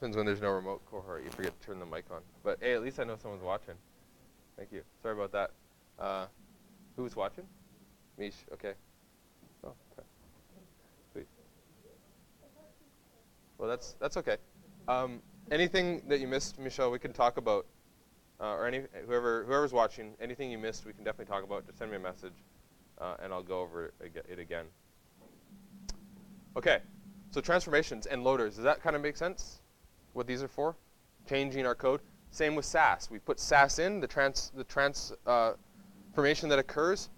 happens when there's no remote cohort. You forget to turn the mic on. But hey, at least I know someone's watching. Thank you. Sorry about that. Who's watching? Mish. Okay. Oh, okay. Sweet. Well, that's okay. Anything that you missed, Michelle, we can talk about. Or whoever's watching, anything you missed, we can definitely talk about. Just send me a message, and I'll go over it again. Okay. So transformations and loaders. Does that kind of make sense? What these are for? Changing our code. Same with SAS. We put SAS in, the transformation that occurs.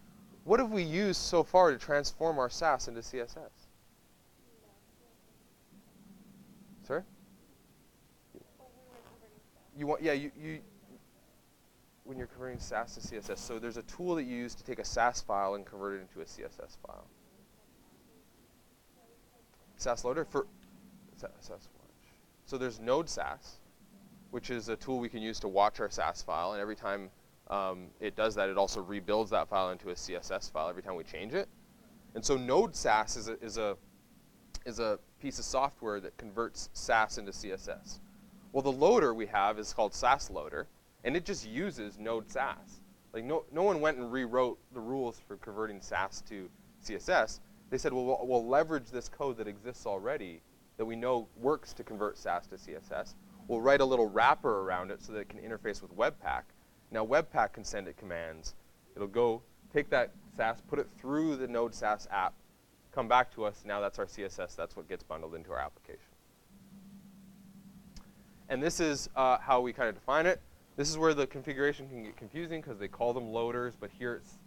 What have we used so far to transform our SAS into CSS? Sorry? You want, yeah, when you're converting SAS to CSS. So there's a tool that you use to take a SAS file and convert it into a CSS file. SAS loader for SAS watch. So there's Node SAS, which is a tool we can use to watch our SAS file, and every time it does that, it also rebuilds that file into a CSS file every time we change it. And so Node SAS is a piece of software that converts SAS into CSS. Well, the loader we have is called SAS loader, and it just uses Node SAS. Like no one went and rewrote the rules for converting SAS to CSS. They said, well, we'll leverage this code that exists already that we know works to convert SAS to CSS. We'll write a little wrapper around it so that it can interface with Webpack. Now, Webpack can send it commands. It'll go take that SAS, put it through the Node SAS app, come back to us. Now that's our CSS. That's what gets bundled into our application. And this is how we kind of define it. This is where the configuration can get confusing because they call them loaders, but here it's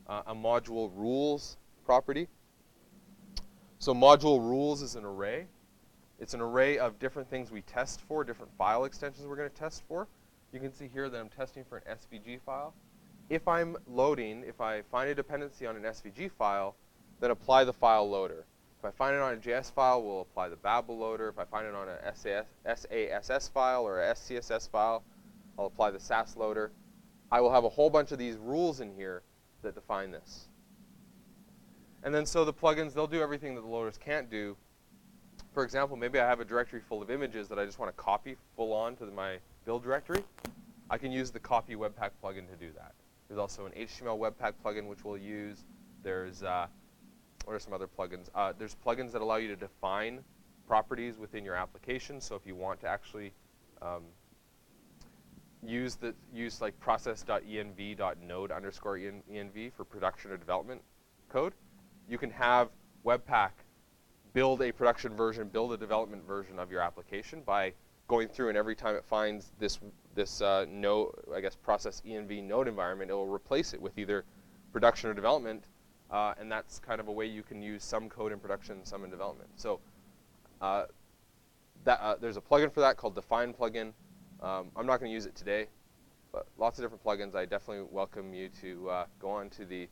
a module rules property. So module rules is an array. It's an array of different things we test for, different file extensions we're going to test for. You can see here that I'm testing for an SVG file. If I'm loading, if I find a dependency on an SVG file, then apply the file loader. If I find it on a JS file, we'll apply the Babel loader. If I find it on a SASS file or a SCSS file, I'll apply the SAS loader. I will have a whole bunch of these rules in here that define this. And then so the plugins, they'll do everything that the loaders can't do. For example, maybe I have a directory full of images that I just want to copy full on to my build directory. I can use the copy Webpack plugin to do that. There's also an HTML Webpack plugin which we'll use. There's, what are some other plugins? There's plugins that allow you to define properties within your application. So if you want to actually use like process.env.node_env for production or development code, you can have Webpack build a production version, build a development version of your application by going through, and every time it finds this node, I guess process env node environment, it will replace it with either production or development, and that's kind of a way you can use some code in production, some in development. So there's a plugin for that called Define plugin. I'm not going to use it today, but lots of different plugins. I definitely welcome you to go on to the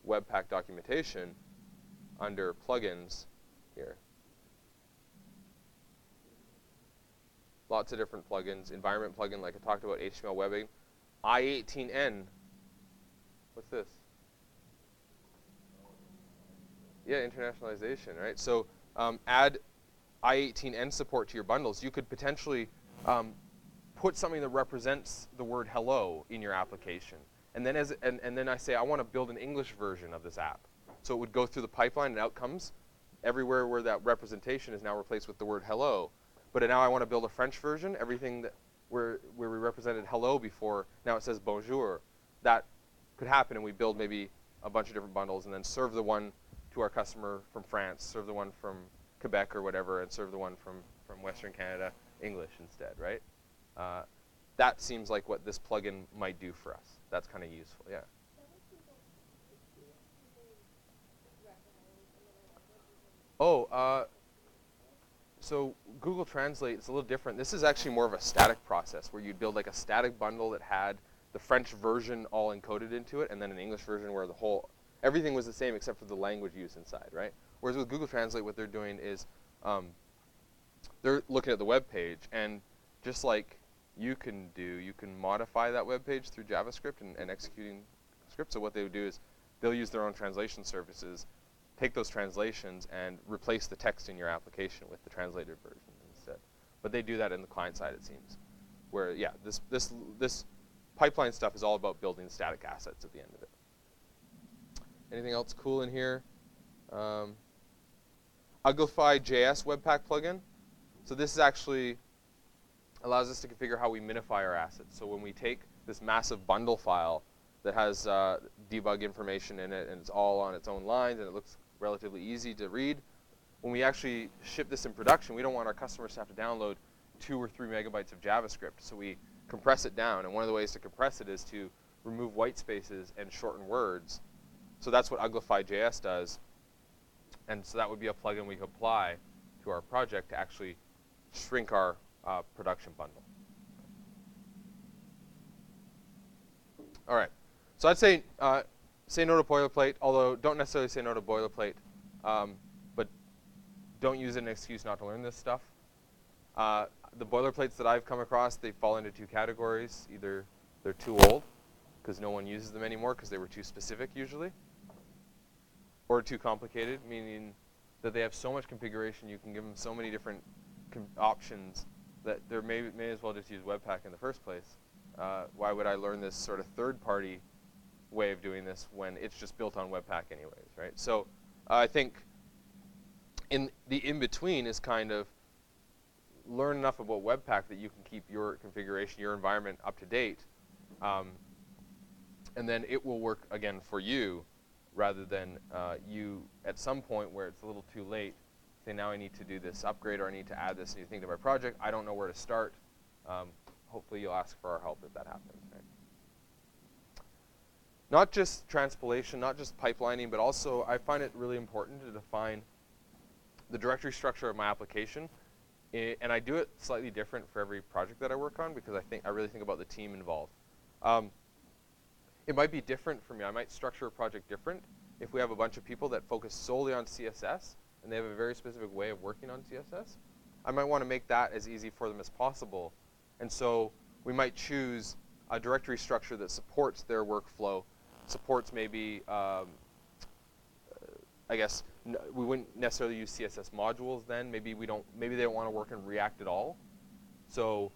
Webpack documentation under plugins here. Lots of different plugins. Environment plugin, like I talked about, HTML webbing. I18N. What's this? Yeah, internationalization, right? So add I18N support to your bundles. You could potentially put something that represents the word hello in your application. And then, and then I say, I want to build an English version of this app. So it would go through the pipeline and outcomes. Everywhere where that representation is now replaced with the word hello. But now I want to build a French version. Everything that where we represented hello before, now it says bonjour. That could happen, and we build maybe a bunch of different bundles and then serve the one to our customer from France, serve the one from Quebec or whatever, and serve the one from Western Canada English instead, right? That seems like what this plugin might do for us. That's kind of useful, yeah. Oh, so Google Translate is a little different. This is actually more of a static process where you'd build like a static bundle that had the French version all encoded into it, and then an English version where everything was the same except for the language used inside, right? Whereas with Google Translate, what they're doing is they're looking at the web page, and just like you can do, you can modify that web page through JavaScript and executing scripts. So what they would do is they'll use their own translation services, take those translations, and replace the text in your application with the translated version instead. But they do that in the client side, it seems. Where, yeah, this pipeline stuff is all about building static assets at the end of it. Anything else cool in here? Uglify.js Webpack plugin. So this is actually allows us to configure how we minify our assets. So when we take this massive bundle file that has debug information in it and it's all on its own lines and it looks relatively easy to read, when we actually ship this in production, we don't want our customers to have to download 2 or 3 megabytes of JavaScript. So we compress it down. And one of the ways to compress it is to remove white spaces and shorten words. So that's what Uglify.js does. And so that would be a plugin we could apply to our project to actually shrink our production bundle. All right. So I'd say no to boilerplate, although don't necessarily say no to boilerplate, but don't use it as an excuse not to learn this stuff. The boilerplates that I've come across, they fall into 2 categories. Either they're too old, because no one uses them anymore because they were too specific usually, or too complicated, meaning that they have so much configuration, you can give them so many different options that they may as well just use Webpack in the first place. Why would I learn this sort of third-party way of doing this when it's just built on Webpack anyways, right? So I think in the in-between is kind of learn enough about Webpack that you can keep your configuration, your environment up to date, and then it will work again for you rather than you at some point where it's a little too late say, now I need to do this upgrade or I need to add this new thing to my project. I don't know where to start. Hopefully you'll ask for our help if that happens. Right? Not just transpilation, not just pipelining, but also I find it really important to define the directory structure of my application. And I do it slightly different for every project that I work on because I really think about the team involved. It might be different for me. I might structure a project different if we have a bunch of people that focus solely on CSS and they have a very specific way of working on CSS. I might want to make that as easy for them as possible. And so we might choose a directory structure that supports their workflow, supports maybe, I guess, we wouldn't necessarily use CSS modules then. Maybe they don't want to work in React at all. So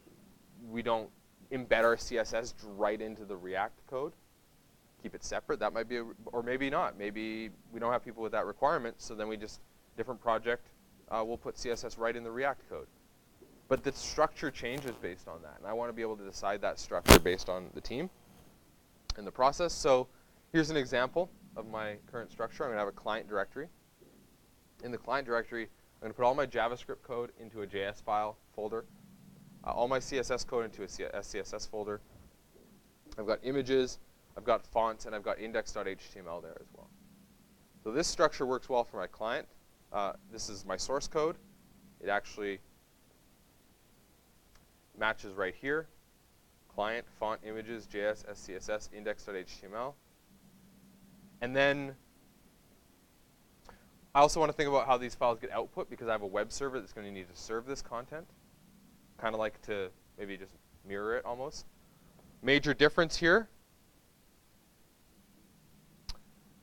we don't embed our CSS right into the React code. Keep it separate. That might be, or maybe not. Maybe we don't have people with that requirement, so then we just, different project, we'll put CSS right in the React code. But the structure changes based on that, and I want to be able to decide that structure based on the team and the process. So here's an example of my current structure. I'm going to have a client directory. In the client directory, I'm going to put all my JavaScript code into a JS file folder, all my CSS code into a SCSS folder. I've got images, I've got fonts, and I've got index.html there as well. So this structure works well for my client. This is my source code. It actually matches right here. Client, font, images, JS, SCSS, index.html. And then I also want to think about how these files get output because I have a web server that's going to need to serve this content. Kind of like to maybe just mirror it almost. Major difference here.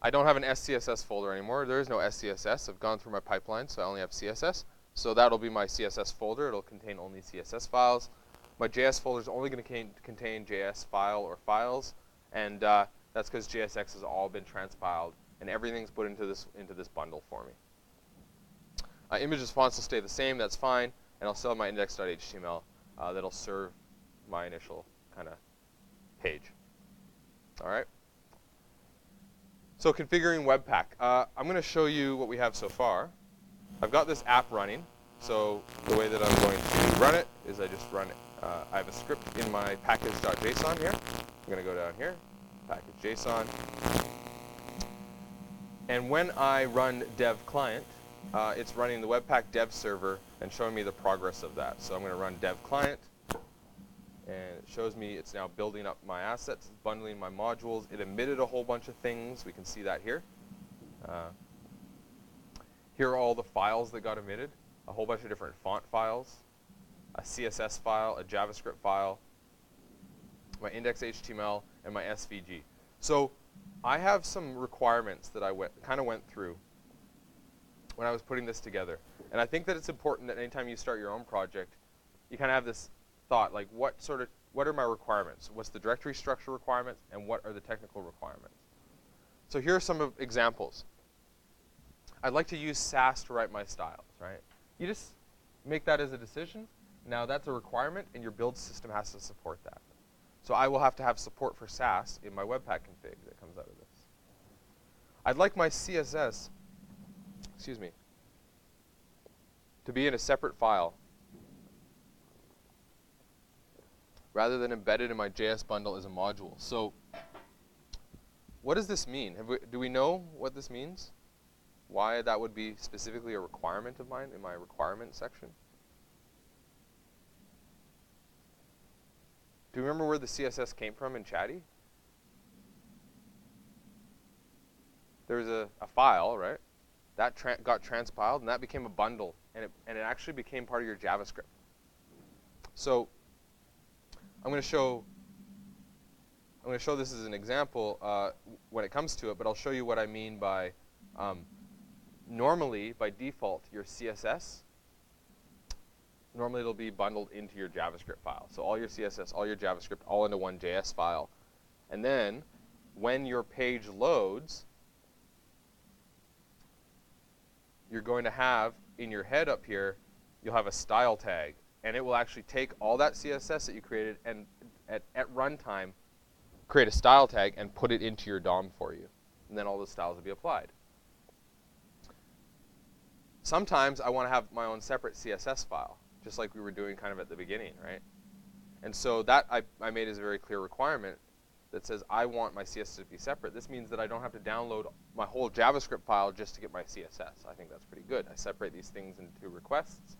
I don't have an SCSS folder anymore. There is no SCSS. I've gone through my pipeline, so I only have CSS. So that'll be my CSS folder. It'll contain only CSS files. My JS folder is only going to contain JS file or files, and that's because JSX has all been transpiled, and everything's put into this bundle for me. Images, fonts will stay the same. That's fine, and I'll still have my index.html that'll serve my initial kind of page. All right. So configuring Webpack. I'm going to show you what we have so far. I've got this app running. So the way that I'm going to run it is I just run it. I have a script in my package.json here. I'm going to go down here, package.json. And when I run dev client, it's running the Webpack dev server and showing me the progress of that. So I'm going to run dev client. And it shows me it's now building up my assets, bundling my modules. It emitted a whole bunch of things. We can see that here. Here are all the files that got emitted. A whole bunch of different font files, a CSS file, a JavaScript file, my index.html, and my SVG. So I have some requirements that I kind of went through when I was putting this together. And I think that it's important that anytime you start your own project, you kind of have this thought, like what are my requirements? What's the directory structure requirements, and what are the technical requirements? So here are some examples. I'd like to use Sass to write my styles, right? You just make that as a decision. Now that's a requirement, and your build system has to support that. So I will have to have support for Sass in my Webpack config that comes out of this. I'd like my CSS, to be in a separate file rather than embedded in my JS bundle as a module. So what does this mean? Do we know what this means? Why that would be specifically a requirement of mine in my requirement section? Do you remember where the CSS came from in Chatty? There was a file, right? That got transpiled, and that became a bundle, and it actually became part of your JavaScript. So I'm going to show this as an example when it comes to it, but I'll show you what I mean by normally, by default, your CSS, normally it'll be bundled into your JavaScript file. So all your CSS, all your JavaScript, all into one JS file. And then when your page loads, you're going to have, in your head up here, you'll have a style tag. And it will actually take all that CSS that you created and at runtime, create a style tag and put it into your DOM for you. And then all the styles will be applied. Sometimes I want to have my own separate CSS file, just like we were doing kind of at the beginning, right? And so that I made as a very clear requirement that says I want my CSS to be separate. This means that I don't have to download my whole JavaScript file just to get my CSS. I think that's pretty good. I separate these things into requests,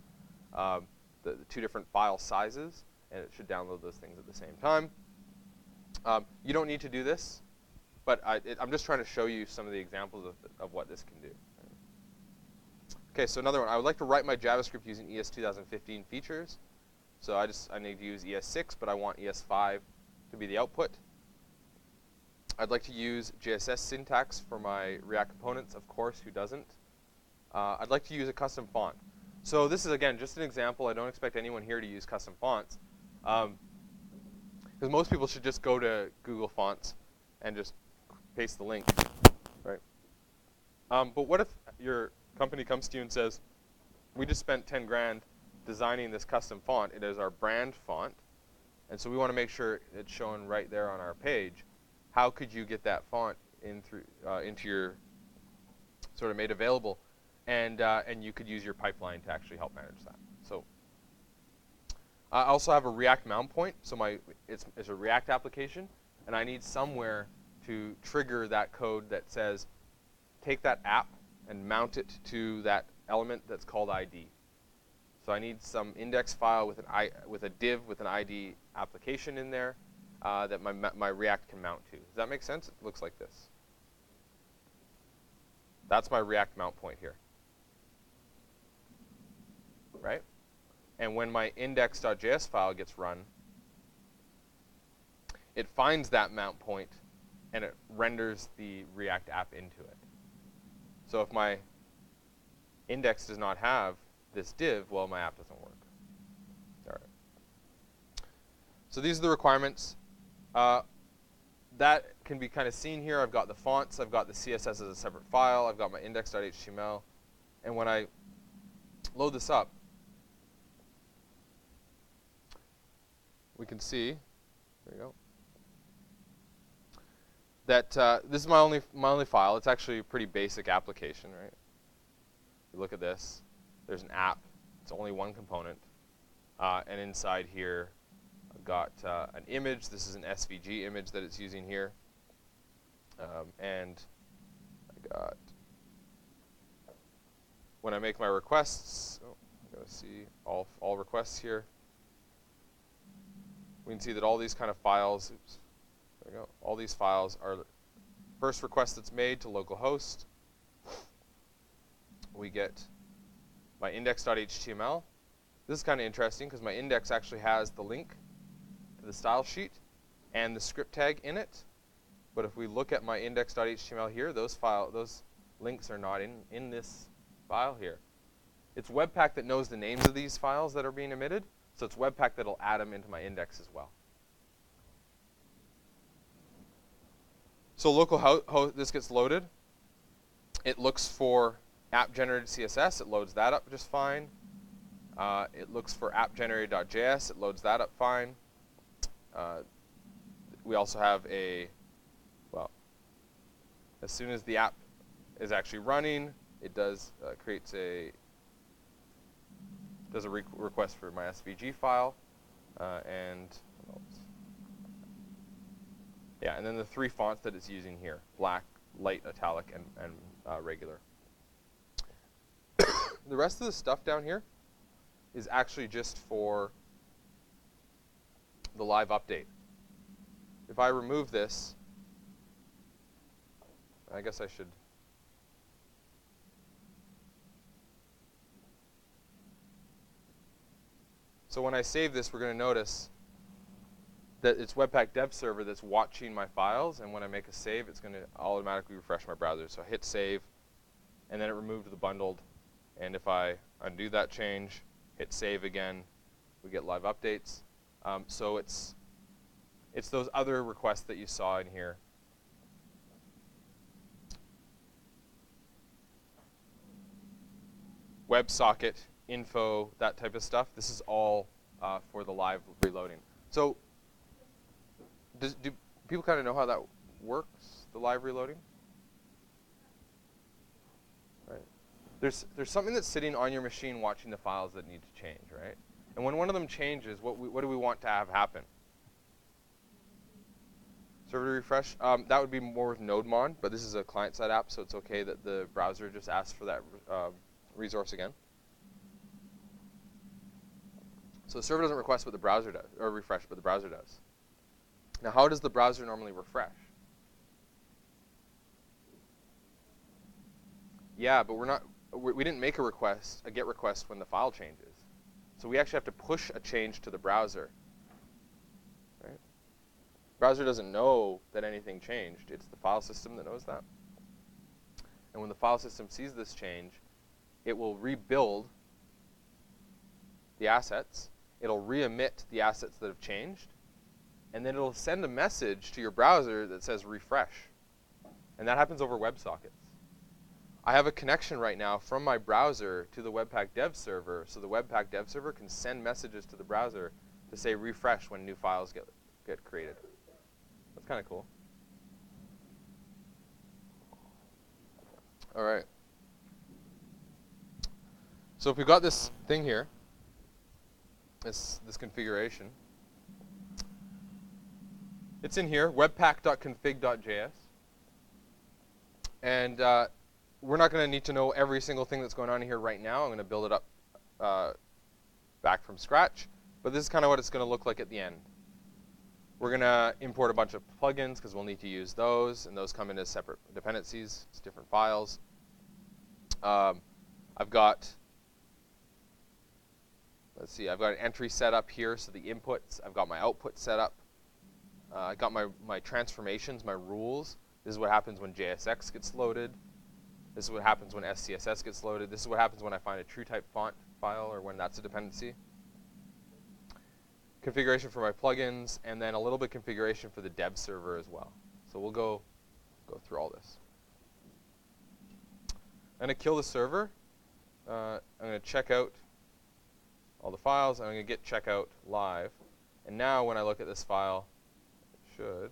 the two different file sizes, and it should download those things at the same time. You don't need to do this, but I'm just trying to show you some of the examples of what this can do. Okay, so another one. I would like to write my JavaScript using ES 2015 features. So I need to use ES6, but I want ES5 to be the output. I'd like to use JSS syntax for my React components, of course, who doesn't? I'd like to use a custom font. So this is, again, just an example. I don't expect anyone here to use custom fonts. Because most people should just go to Google Fonts and just paste the link, right? But what if your company comes to you and says, we just spent 10 grand designing this custom font. It is our brand font. And so we want to make sure it's shown right there on our page. How could you get that font into your sort of made available? And you could use your pipeline to actually help manage that. So I also have a React mount point. So it's a React application. And I need somewhere to trigger that code that says, take that app and mount it to that element that's called ID. So I need some index file with a div with an ID application in there that my React can mount to. Does that make sense? It looks like this. That's my React mount point here, right? And when my index.js file gets run, it finds that mount point and it renders the React app into it. So if my index does not have this div, well, my app doesn't work. All right. So these are the requirements. That can be kind of seen here. I've got the fonts. I've got the CSS as a separate file. I've got my index.html. And when I load this up, we can see, there you go, that this is my only file. It's actually a pretty basic application, right? You look at this. There's an app. It's only one component. And inside here, I've got an image. This is an SVG image that it's using here. And I got, when I make my requests, I'm going to see all requests here. We can see that all these kind of files, oops, there we go. All these files are first request that's made to localhost. We get my index.html. This is kind of interesting because my index actually has the link to the style sheet and the script tag in it. But if we look at my index.html here, those links are not in this file here. It's Webpack that knows the names of these files that are being emitted, So it's Webpack that'll add them into my index as well. So local how this gets loaded, it looks for app-generated CSS. It loads that up just fine. It looks for app-generated.js. It loads that up fine. We also have well, as soon as the app is actually running, it does creates a request for my SVG file, and yeah, and then the 3 fonts that it's using here: black, light, italic, and regular. The rest of the stuff down here is actually just for the live update. If I remove this, I guess I should. So when I save this, we're going to notice that it's Webpack Dev Server that's watching my files, and when I make a save, it's going to automatically refresh my browser. So I hit save, and then it removed the bundled. And if I undo that change, hit save again, we get live updates. So it's those other requests that you saw in here. WebSocket, info, that type of stuff. This is all for the live reloading. So do people kind of know how that works, the live reloading? Right. There's something that's sitting on your machine watching the files that need to change, right? And when one of them changes, what do we want to have happen? Server refresh. That would be more with NodeMon, but this is a client-side app, so it's okay that the browser just asks for that resource again. So the server doesn't request what the browser does, or refresh, but the browser does. Now, how does the browser normally refresh? Yeah, but we didn't make a GET request when the file changes. So we actually have to push a change to the browser. Right? Browser doesn't know that anything changed. It's the file system that knows that. And when the file system sees this change, it will rebuild the assets. It'll re-emit the assets that have changed. And then it'll send a message to your browser that says refresh. And that happens over WebSockets. I have a connection right now from my browser to the Webpack Dev Server, so the Webpack Dev Server can send messages to the browser to say refresh when new files get created. That's kind of cool. All right. So if we've got this thing here, this configuration, it's in here, webpack.config.js. And we're not going to need to know every single thing that's going on here right now. I'm going to build it up back from scratch. But this is kind of what it's going to look like at the end. We're going to import a bunch of plugins because we'll need to use those. And those come in as separate dependencies. It's different files. I've got, let's see, I've got an entry set up here. So the inputs, I've got my output set up. I got my transformations, my rules. This is what happens when JSX gets loaded. This is what happens when SCSS gets loaded. This is what happens when I find a true type font file or when that's a dependency. Configuration for my plugins, and then a little bit of configuration for the dev server as well. So we'll go through all this. I'm going to kill the server. I'm going to check out all the files. I'm going to get checkout live. And now when I look at this file, it should.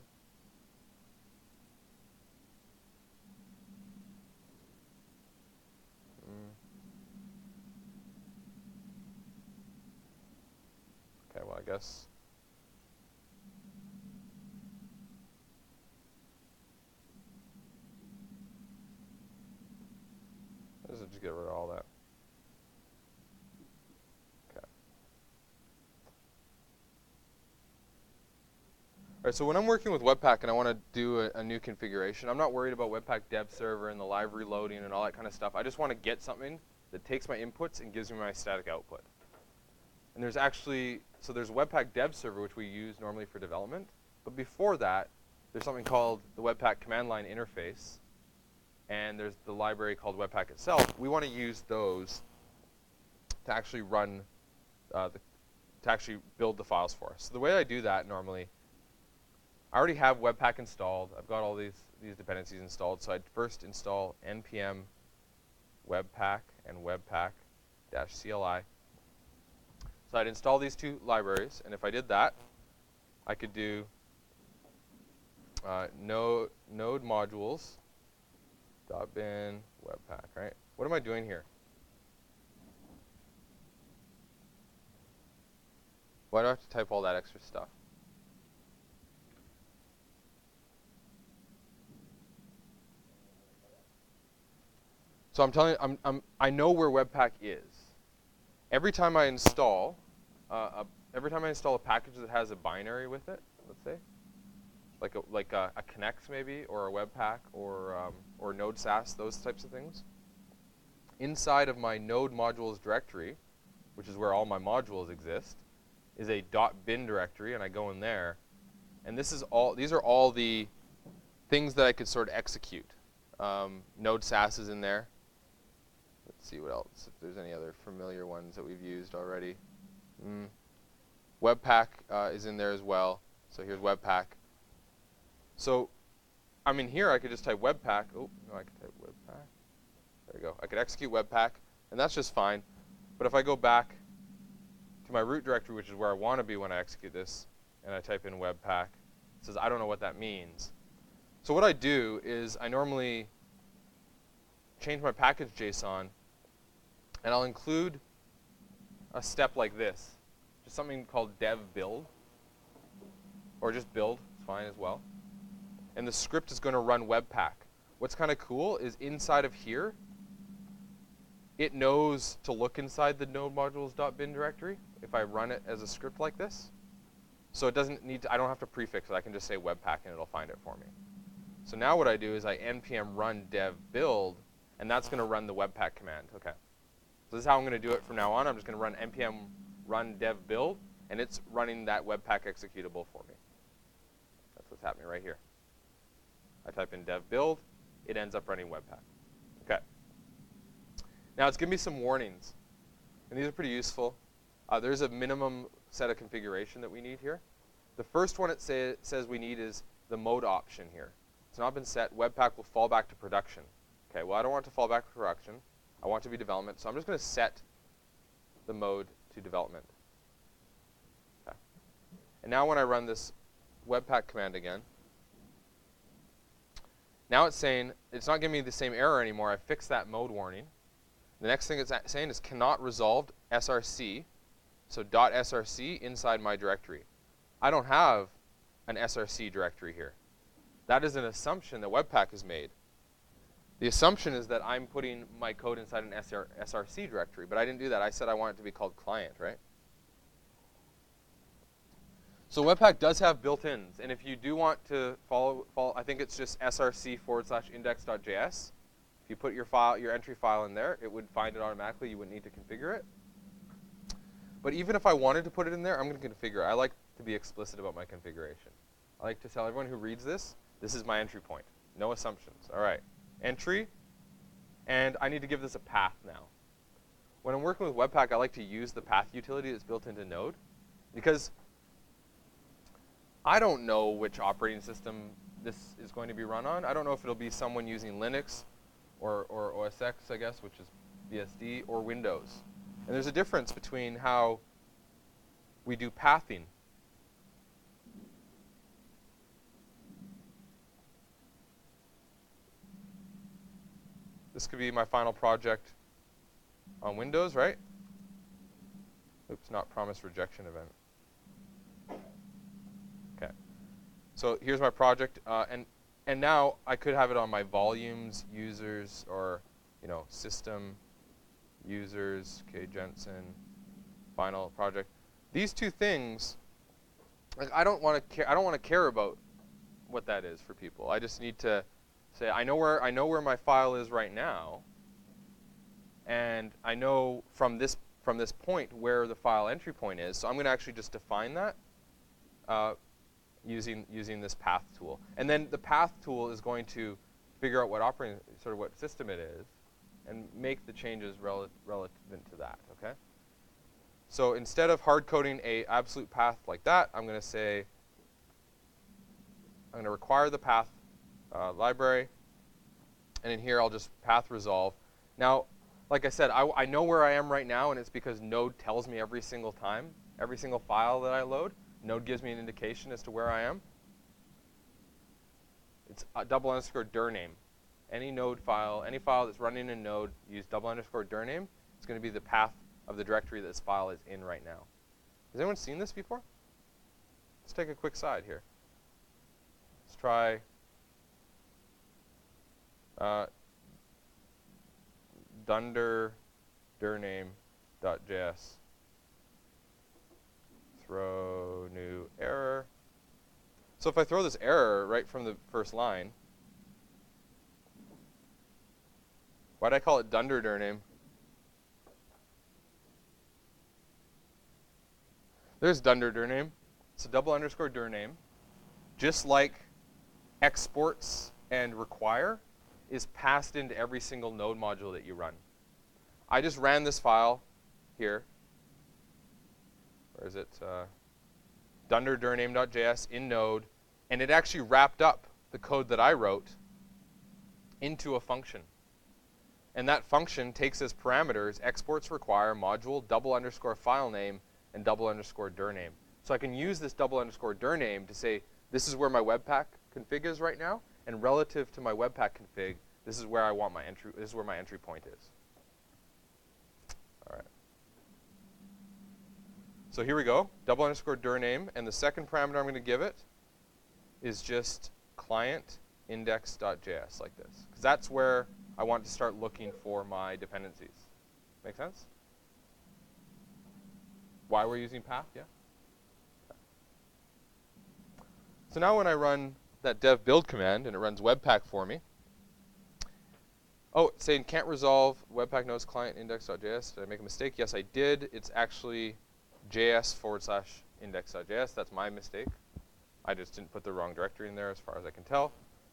Okay, well, I guess. Let's just get rid of all that. Okay. All right, so when I'm working with Webpack and I want to do a new configuration, I'm not worried about Webpack Dev Server and the live reloading and all that kind of stuff. I just want to get something that takes my inputs and gives me my static output. And there's actually, so there's Webpack Dev Server, which we use normally for development. But before that, there's something called the Webpack command line interface. And there's the library called Webpack itself. We want to use those to actually run the to actually build the files for us. So the way I do that normally, I already have Webpack installed. I've got all these dependencies installed. So I'd first install npm webpack and webpack-cli. So I'd install these two libraries, and if I did that, I could do node modules .bin webpack, right? What am I doing here? Why do I have to type all that extra stuff? So I'm telling you, I know where Webpack is. Every time I install a package that has a binary with it, let's say, like a connect maybe, or a Webpack, or Node SAS, those types of things, inside of my node modules directory, which is where all my modules exist, is a .bin directory, and I go in there, and these are all the things that I could sort of execute. Node SAS is in there. Let's see what else, if there's any other familiar ones that we've used already. Webpack is in there as well. So here's Webpack. So I'm in here, I could just type Webpack. Oh, no, I could type Webpack. There we go. I could execute Webpack, and that's just fine. But if I go back to my root directory, which is where I want to be when I execute this, and I type in Webpack, it says I don't know what that means. So what I do is I normally change my package JSON, and I'll include a step like this, just something called dev build, or just build, it's fine as well. And the script is going to run Webpack. What's kind of cool is inside of here, it knows to look inside the node modules.bin directory if I run it as a script like this. So it doesn't need to, I don't have to prefix it, I can just say Webpack and it'll find it for me. So now what I do is I npm run dev build, and that's going to run the Webpack command. Okay. So this is how I'm going to do it from now on. I'm just going to run npm run dev build, and it's running that Webpack executable for me. That's what's happening right here. I type in dev build, it ends up running Webpack. Okay. Now it's giving me some warnings, and these are pretty useful. There's a minimum set of configuration that we need here. The first one it says we need is the mode option here. It's not been set. Webpack will fall back to production. Okay, well, I don't want it to fall back to production. I want it to be development, so I'm just going to set the mode to development. Okay. And now when I run this Webpack command again, now it's saying, it's not giving me the same error anymore. I fixed that mode warning. The next thing it's saying is cannot resolved src, so .src inside my directory. I don't have an src directory here. That is an assumption that Webpack has made. The assumption is that I'm putting my code inside an src directory, but I didn't do that. I said I want it to be called client, right? So Webpack does have built-ins, and if you do want to follow, I think it's just src/index.js. If you put your entry file in there, it would find it automatically. You wouldn't need to configure it. But even if I wanted to put it in there, I'm going to configure it. I like to be explicit about my configuration. I like to tell everyone who reads this, this is my entry point. No assumptions. All right. Entry, and I need to give this a path now. When I'm working with Webpack, I like to use the path utility that's built into Node, because I don't know which operating system this is going to be run on. I don't know if it'll be someone using Linux or OS X, I guess, which is BSD, or Windows. And there's a difference between how we do pathing. This could be my final project on Windows, right? Oops, not promise rejection event. Okay. So here's my project, and now I could have it on my volumes, users, or system, users, K Jensen, final project. These two things, like I don't want to care about what that is for people. I just need to say I know where my file is right now, and I know from this point where the file entry point is. So I'm going to actually just define that using this path tool, and then the path tool is going to figure out what what system it is, and make the changes relevant to that. Okay. So instead of hard coding a absolute path like that, I'm going to say, I'm going to require the path library. And in here, I'll just path resolve. Now, like I said, I know where I am right now, and it's because Node tells me every single time, every single file that I load. Node gives me an indication as to where I am. It's _dir name. Any Node file, any file that's running in Node, use _dir name. It's going to be the path of the directory that this file is in right now. Has anyone seen this before? Let's take a quick side here. Let's try dunder dirname.js. Throw new error. So if I throw this error right from the first line, why did I call it dunder dirname? There's dunder dirname. It's a _dir name. Just like exports and require is passed into every single Node module that you run. I just ran this file here. Where is it? dunder_dirname.js in Node, and it actually wrapped up the code that I wrote into a function. And that function takes as parameters exports require module _file name and _dir name. So I can use this _dir name to say this is where my Webpack config is right now, and relative to my Webpack config, this is where I want my entry. This is where my entry point is. All right. So here we go, _dir name, and the second parameter I'm going to give it is just client index.js like this, because that's where I want to start looking for my dependencies. Make sense? Why we're using path? Yeah. So now when I run that dev build command and it runs Webpack for me. Oh, it's saying can't resolve Webpack nodes client index.js. Did I make a mistake? Yes, I did. It's actually js/index.js. That's my mistake. I just didn't put the wrong directory in there as far as I can tell.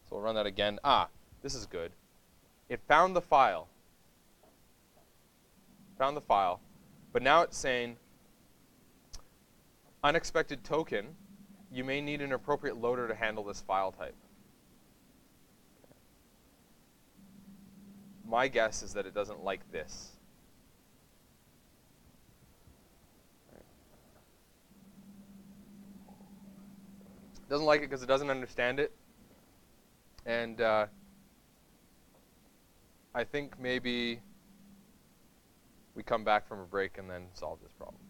So we'll run that again. This is good. It found the file. But now it's saying unexpected token. You may need an appropriate loader to handle this file type. My guess is that it doesn't like this. It doesn't like it because it doesn't understand it. And I think maybe we come back from a break and then solve this problem.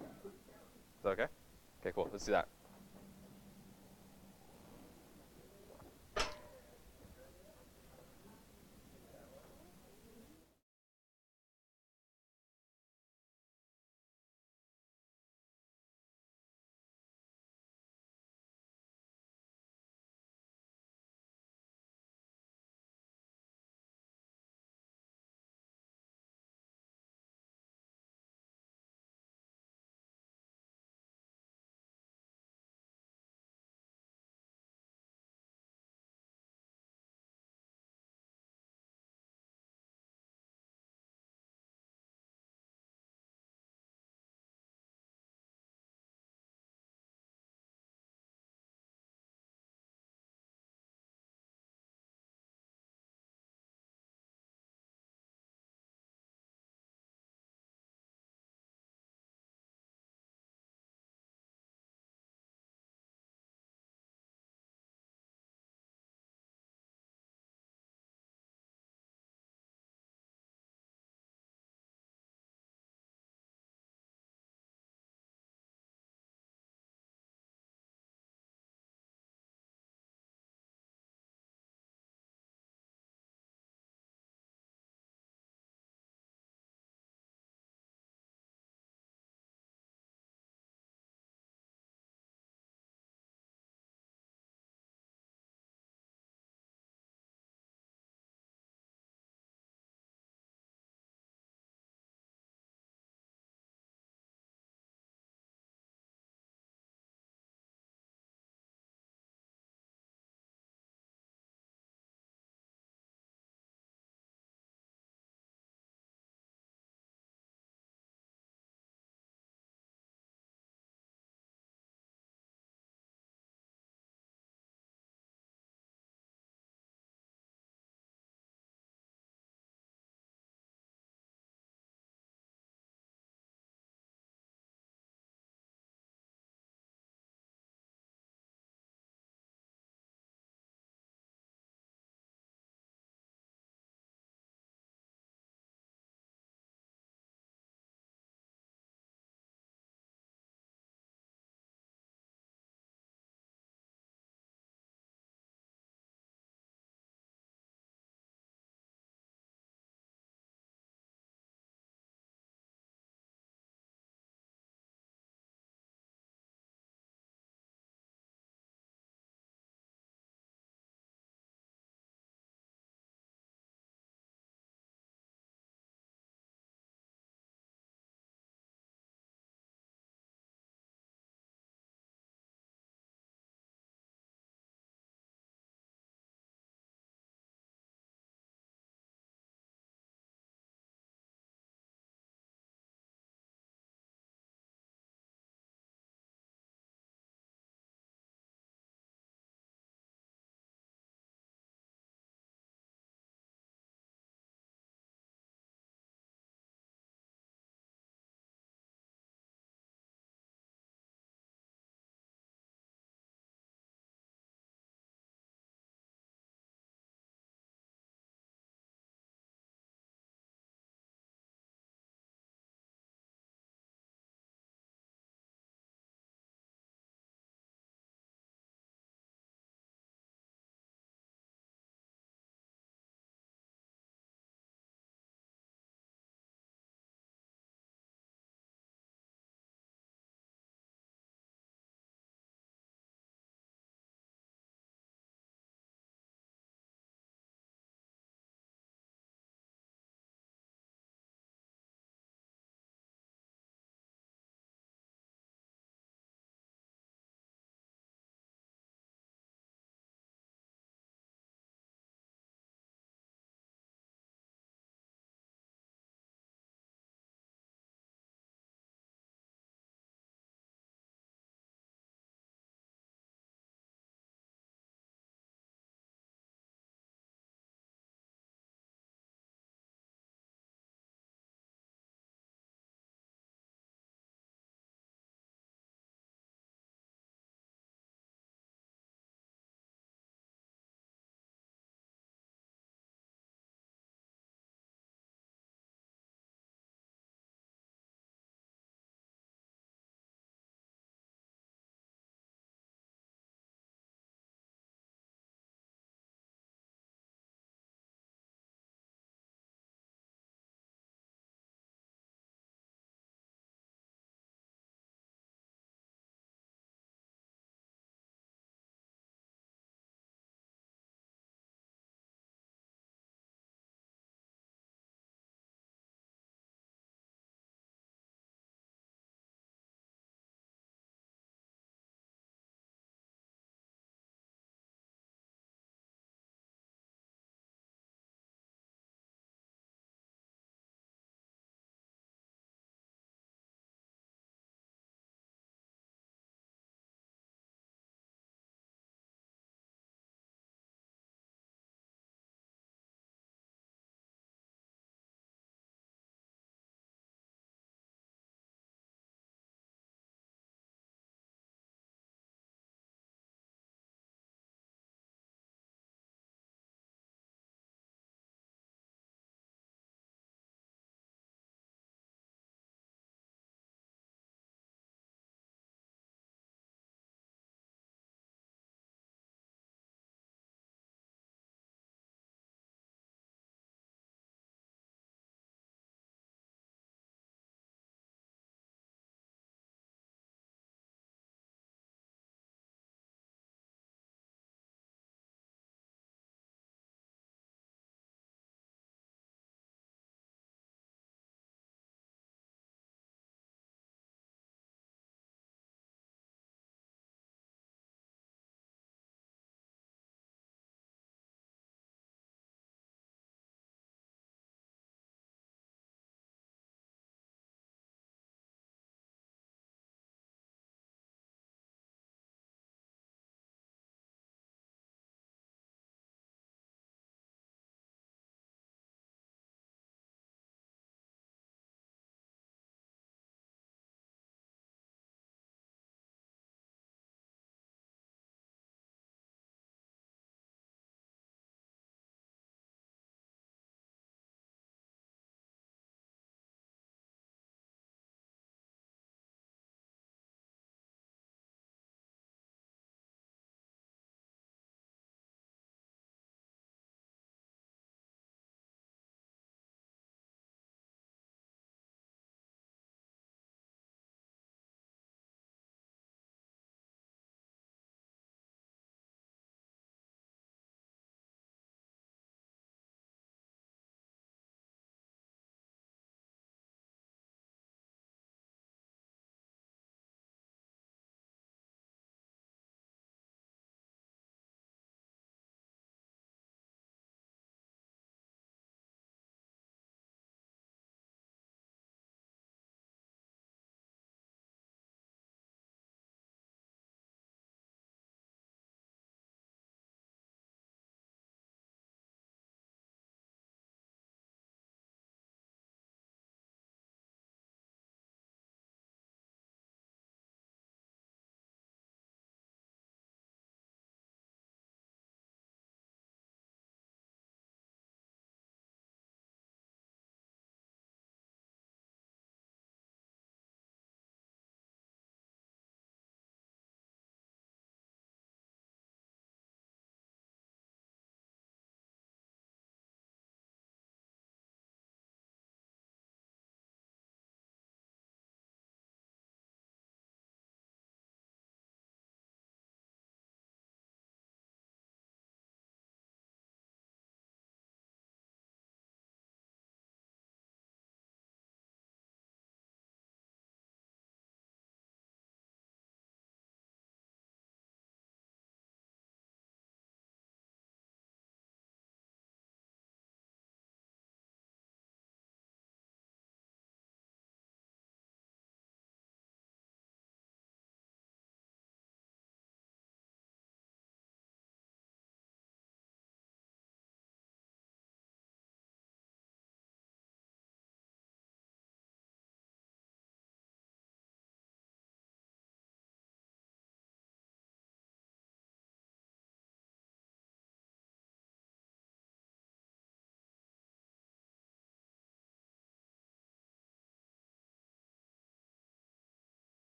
Is that okay? Okay, cool. Let's do that.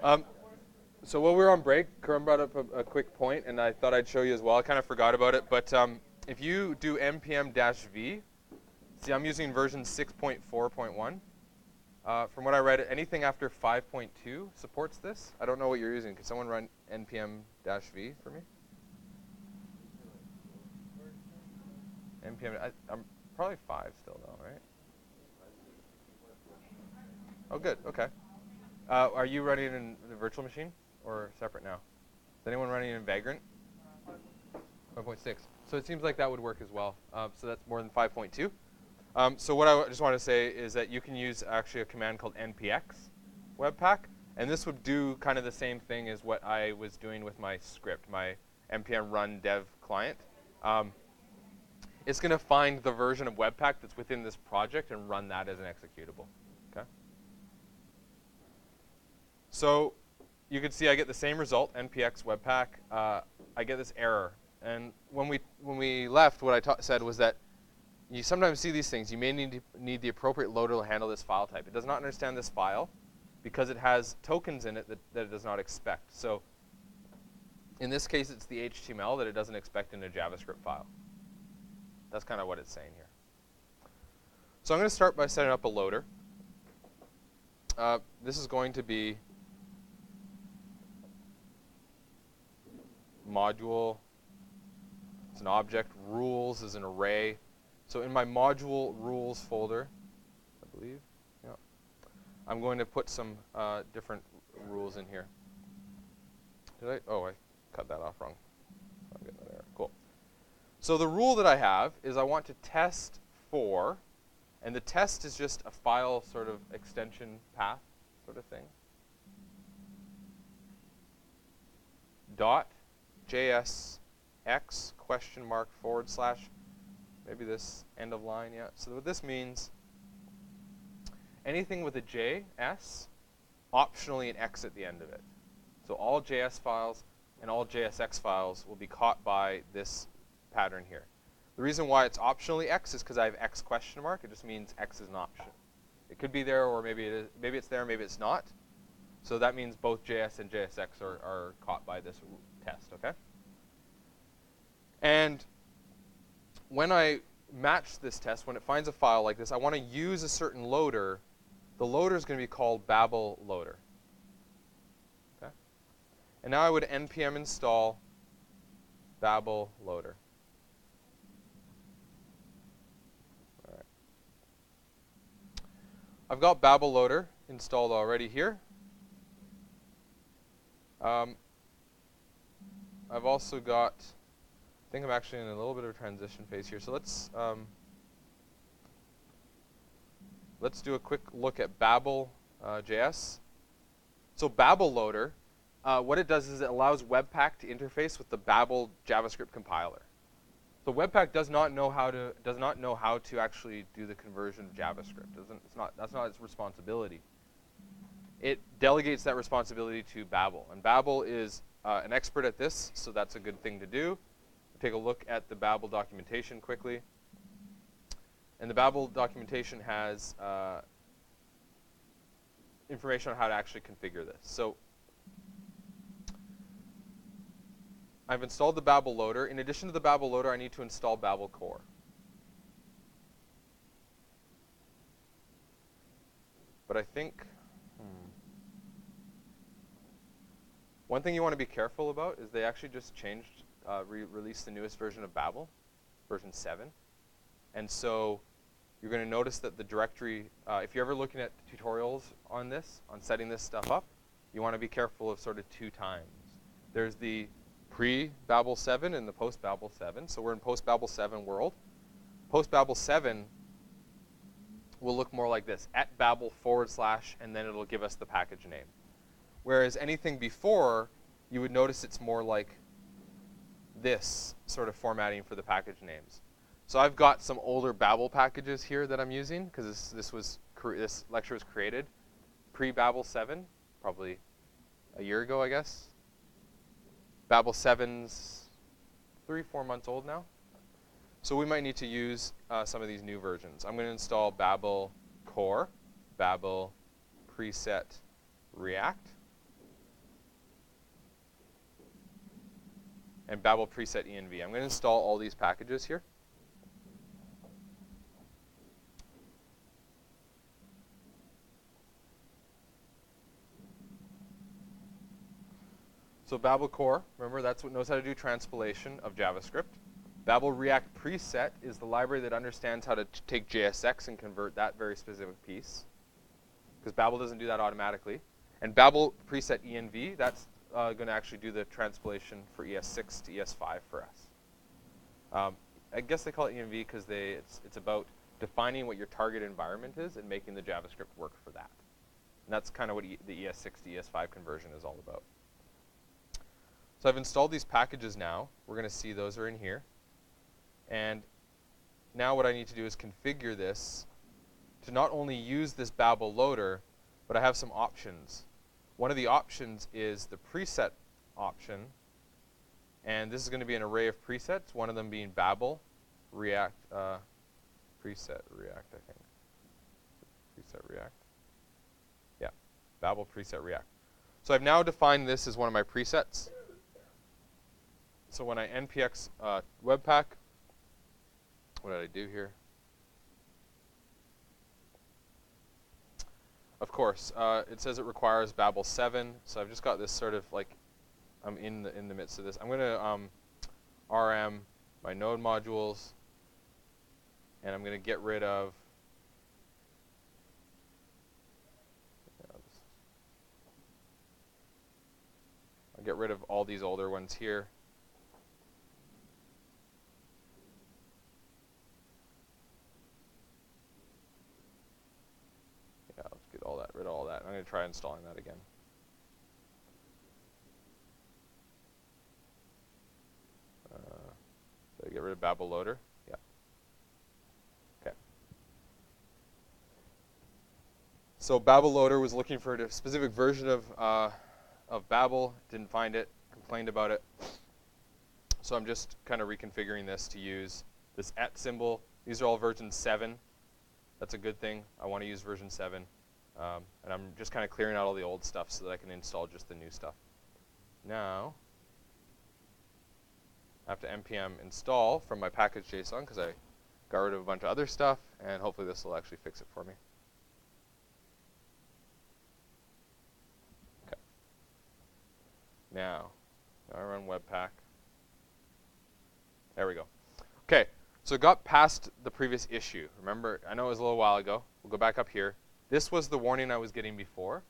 Um, so while we were on break, Karim brought up a quick point, and I thought I'd show you as well. I kind of forgot about it, but if you do npm-v, see I'm using version 6.4.1. From what I read, anything after 5.2 supports this. I don't know what you're using. Can someone run npm-v for me? I'm probably 5 still though, right? Oh, good. Okay. Are you running in the virtual machine or separate now? Is anyone running in Vagrant? 5.6. So it seems like that would work as well. So that's more than 5.2. So what I just want to say is that you can use actually a command called npx webpack, and this would do kind of the same thing as what I was doing with my script, my npm run dev client. It's going to find the version of webpack that's within this project and run that as an executable. Okay. So you can see I get the same result, npx webpack. I get this error, and when we left, what I said was that you sometimes see these things. You may need the appropriate loader to handle this file type. It does not understand this file because it has tokens in it that it does not expect. So in this case, it's the HTML that it doesn't expect in a JavaScript file. That's kind of what it's saying here. So I'm going to start by setting up a loader. This is going to be module. It's an object. Rules is an array. So in my module rules folder, I believe, yeah, I'm going to put some different rules in here. Did I? Oh, I cut that off wrong. I'm getting that error. Cool. So the rule that I have is I want to test for, and the test is just a file sort of extension path sort of thing. .jsx question mark / maybe this end of line, yeah. So what this means, anything with a JS, optionally an X at the end of it. So all JS files and all JSX files will be caught by this pattern here. The reason why it's optionally X is because I have X question mark. It just means X is an option. It could be there, or maybe it is. Maybe it's there, maybe it's not. So that means both JS and JSX are caught by this test, okay? And when I match this test, when it finds a file like this, I want to use a certain loader. The loader is going to be called Babel loader. Okay? And now I would npm install Babel loader. All right. I've got Babel loader installed already here. I've also got, I think I'm actually in a little bit of a transition phase here. So let's do a quick look at Babel JS. So Babel loader, what it does is it allows Webpack to interface with the Babel JavaScript compiler. So Webpack does not know how to actually do the conversion of JavaScript. That's not its responsibility. It delegates that responsibility to Babel, and Babel is an expert at this, so that's a good thing to do. We'll take a look at the Babel documentation quickly. And the Babel documentation has information on how to actually configure this. So I've installed the Babel loader. In addition to the Babel loader, I need to install Babel core. But I think one thing you want to be careful about is they actually just changed, released the newest version of Babel, version 7. And so you're going to notice that the directory, if you're ever looking at tutorials on this, on setting this stuff up, you want to be careful of sort of 2 times. There's the pre-Babel 7 and the post-Babel 7. So we're in post-Babel 7 world. Post-Babel 7 will look more like this, at Babel / and then it'll give us the package name. Whereas anything before, you would notice it's more like this sort of formatting for the package names. So I've got some older Babel packages here that I'm using because this lecture was created pre-Babel 7, probably a year ago, I guess. Babel 7's 3-4 months old now. So we might need to use some of these new versions. I'm going to install Babel core, Babel preset React. and Babel preset env. I'm going to install all these packages here. So Babel core, remember that's what knows how to do transpilation of JavaScript. Babel React preset is the library that understands how to take JSX and convert that very specific piece, because Babel doesn't do that automatically. And Babel preset env, that's going to actually do the transpilation for ES6 to ES5 for us. I guess they call it env because it's about defining what your target environment is and making the JavaScript work for that. And that's kind of what the ES6 to ES5 conversion is all about. So I've installed these packages now. We're going to see those are in here. And now what I need to do is configure this to not only use this Babel loader, but I have some options. One of the options is the preset option. And this is going to be an array of presets, one of them being Babel React, preset React, I think. Preset React. Yeah, Babel preset React. So I've now defined this as one of my presets. So when I npx webpack, what did I do here? Of course, it says it requires Babel 7, so I've just got this sort of like, I'm in the midst of this. I'm going to rm my node modules, and I'm going to get rid of I'll get rid of all these older ones here. Yeah, let's get all that, rid of all that. I'm going to try installing that again. Did I get rid of Babel loader? Yeah. Okay. So Babel loader was looking for a specific version of Babel, didn't find it, complained about it. So I'm just kind of reconfiguring this to use this @ symbol. These are all version 7. That's a good thing. I want to use version 7. And I'm just kind of clearing out all the old stuff so that I can install just the new stuff. Now, I have to npm install from my package.json because I got rid of a bunch of other stuff, and hopefully this will actually fix it for me. Okay. Now I run webpack. There we go. Okay, so it got past the previous issue. Remember, I know it was a little while ago. We'll go back up here. This was the warning I was getting before.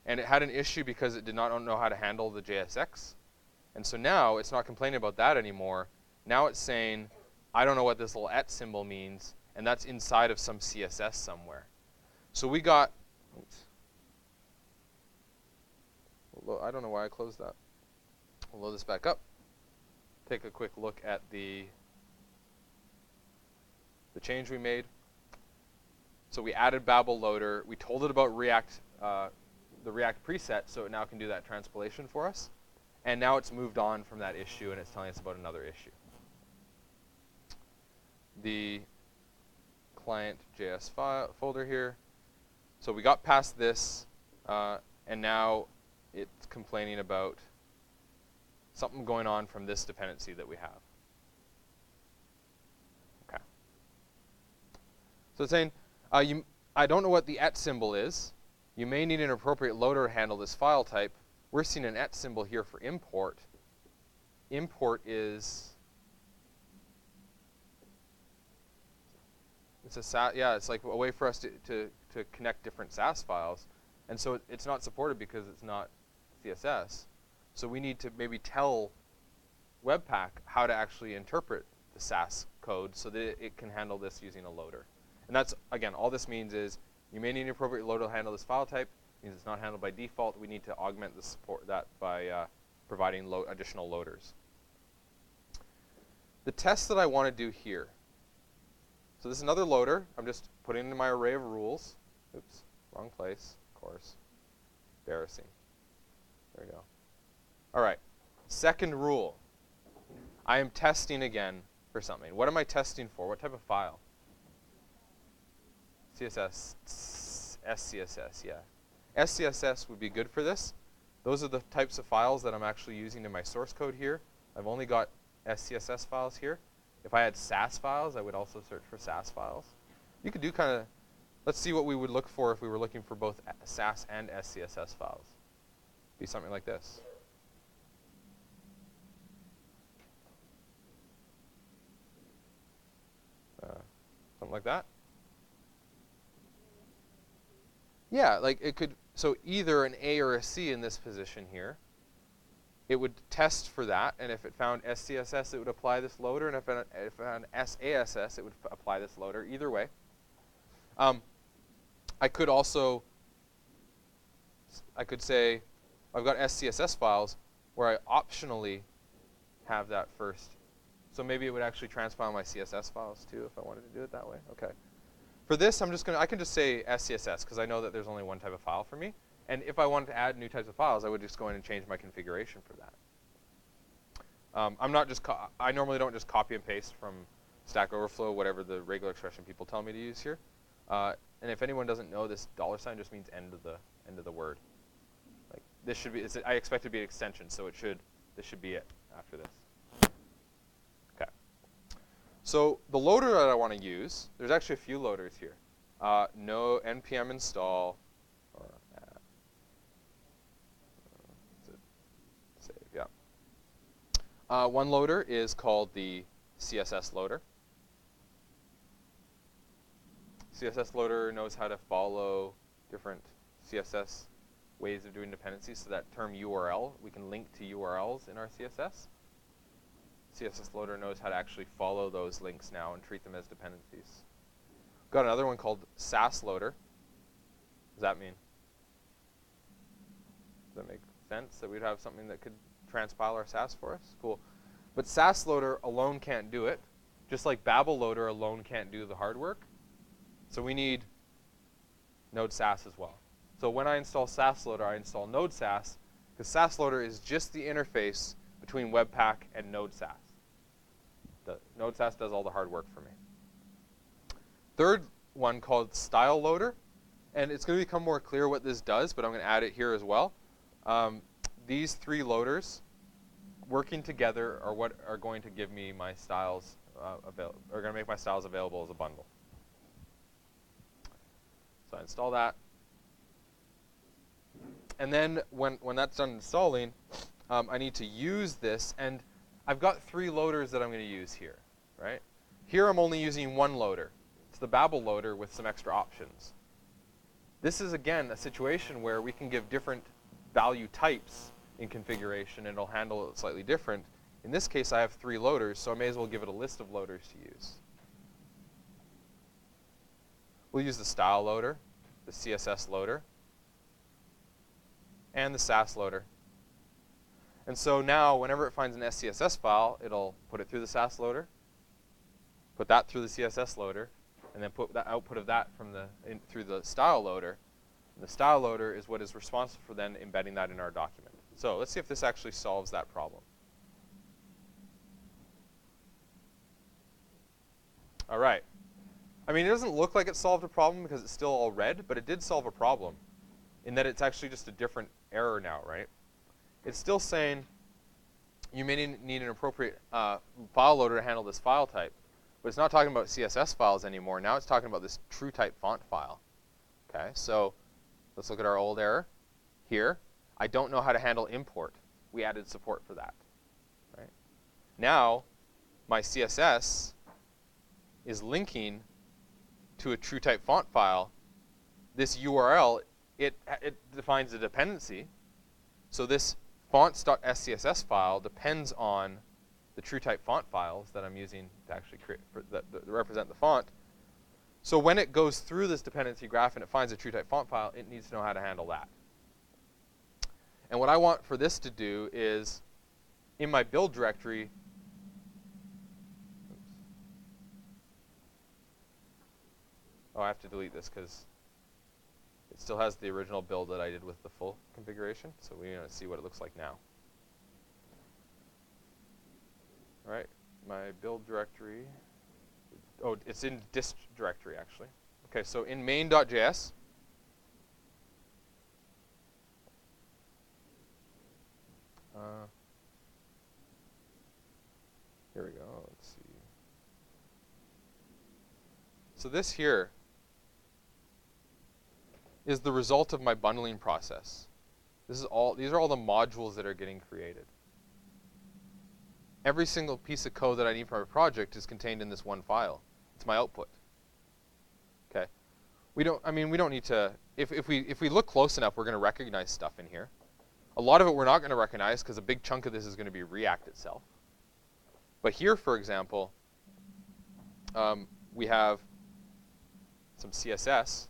And it had an issue because it did not know how to handle the JSX. And so now it's not complaining about that anymore. Now it's saying, I don't know what this little @ symbol means, and that's inside of some CSS somewhere. So we got, oops. I don't know why I closed that. We'll load this back up. Take a quick look at the change we made. So we added Babel loader. We told it about React, the React preset, so it now can do that transpilation for us. And now it's moved on from that issue, and it's telling us about another issue. The client.js folder here. So we got past this, and now it's complaining about something going on from this dependency that we have. Okay. So it's saying, I don't know what the @ symbol is. You may need an appropriate loader to handle this file type. We're seeing an @ symbol here for import. Import is, it's like a way for us to connect different SAS files. And so it's not supported because it's not CSS. So we need to maybe tell Webpack how to actually interpret the SAS code so that it can handle this using a loader. And that's, again, all this means is you may need an appropriate loader to handle this file type. It means it's not handled by default. We need to augment the support that by providing additional loaders. The test that I want to do here. So this is another loader. I'm just putting in my array of rules. Oops, wrong place, of course. Embarrassing. There we go. All right, second rule. I am testing again for something. What am I testing for? What type of file? CSS, SCSS, yeah. SCSS would be good for this. Those are the types of files that I'm actually using in my source code here. I've only got SCSS files here. If I had SAS files, I would also search for SAS files. You could do kind of, let's see what we would look for if we were looking for both SAS and SCSS files. Be something like this. Something like that. Yeah, like it could, so either an A or a C in this position here. It would test for that, and if it found SCSS, it would apply this loader, and if it found SASS, it would apply this loader. Either way. I could also, I could say, I've got SCSS files where I optionally have that first. So maybe it would actually transpile my CSS files too if I wanted to do it that way. Okay. For this, I can just say SCSS because I know that there's only one type of file for me. And if I wanted to add new types of files, I would just go in and change my configuration for that. I'm not just, I normally don't just copy and paste from Stack Overflow, whatever the regular expression people tell me to use here. And if anyone doesn't know, this $ just means end of the word. Like this should be, I expect it to be an extension, so this should be it after this. Okay. So the loader that I want to use, there's actually a few loaders here. No npm install, or save, yeah. One loader is called the CSS loader. CSS loader knows how to follow different CSS ways of doing dependencies. So that term URL, we can link to URLs in our CSS. CSS loader knows how to actually follow those links now and treat them as dependencies. Got another one called SAS loader. What does that mean? Does that make sense that we'd have something that could transpile our SAS for us? Cool. But SAS loader alone can't do it, just like Babel loader alone can't do the hard work. So we need Node SAS as well. So when I install SAS loader, I install Node SAS, because SAS loader is just the interface between Webpack and Node SAS. The Node SAS does all the hard work for me. Third one called style loader, and it's going to become more clear what this does, but I'm going to add it here as well. These three loaders working together are what are going to give me my styles, are going to make my styles available as a bundle. So I install that. And then when that's done installing, I need to use this. And I've got three loaders that I'm going to use here, right? Here I'm only using one loader. It's the Babel loader with some extra options. This is, again, a situation where we can give different value types in configuration, and it'll handle it slightly different. In this case, I have three loaders, so I may as well give it a list of loaders to use. We'll use the style loader, the CSS loader, and the SAS loader. And so now, whenever it finds an SCSS file, it'll put it through the SAS loader, put that through the CSS loader, and then put the output of that from through the style loader. And the style loader is what is responsible for then embedding that in our document. So let's see if this actually solves that problem. All right. I mean, it doesn't look like it solved a problem because it's still all red, but it did solve a problem in that it's actually just a different error now, right? It's still saying you may need an appropriate file loader to handle this file type, but it's not talking about CSS files anymore. Now it's talking about this true type font file. Okay, so let's look at our old error here. I don't know how to handle import. We added support for that, right? Now my CSS is linking to a true type font file. This URL, it defines a dependency. So this fonts.scss file depends on the true type font files that I'm using to actually create that represent the font. So when it goes through this dependency graph and it finds a true type font file, it needs to know how to handle that. And what I want for this to do is, in my build directory, oh, I have to delete this because it still has the original build that I did with the full configuration. So we're going to see what it looks like now. All right, my build directory. Oh, it's in dist directory, actually. Okay, so in main.js, Here we go. Let's see. So this here is the result of my bundling process. These are all the modules that are getting created. Every single piece of code that I need for my project is contained in this one file. It's my output. Okay. We don't need to, if we look close enough, we're going to recognize stuff in here. A lot of it we're not going to recognize because a big chunk of this is going to be React itself. But here, for example, we have some CSS.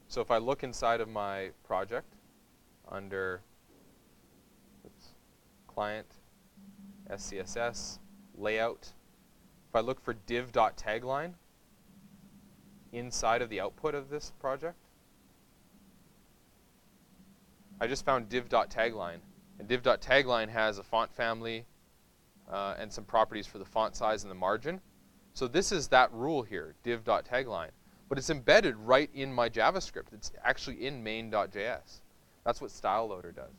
So if I look inside of my project under client, SCSS, layout, if I look for div.tagline inside of the output of this project, I just found div.tagline. And div.tagline has a font family and some properties for the font size and the margin. So this is that rule here, div.tagline. But it's embedded right in my JavaScript. It's actually in main.js. That's what style loader does.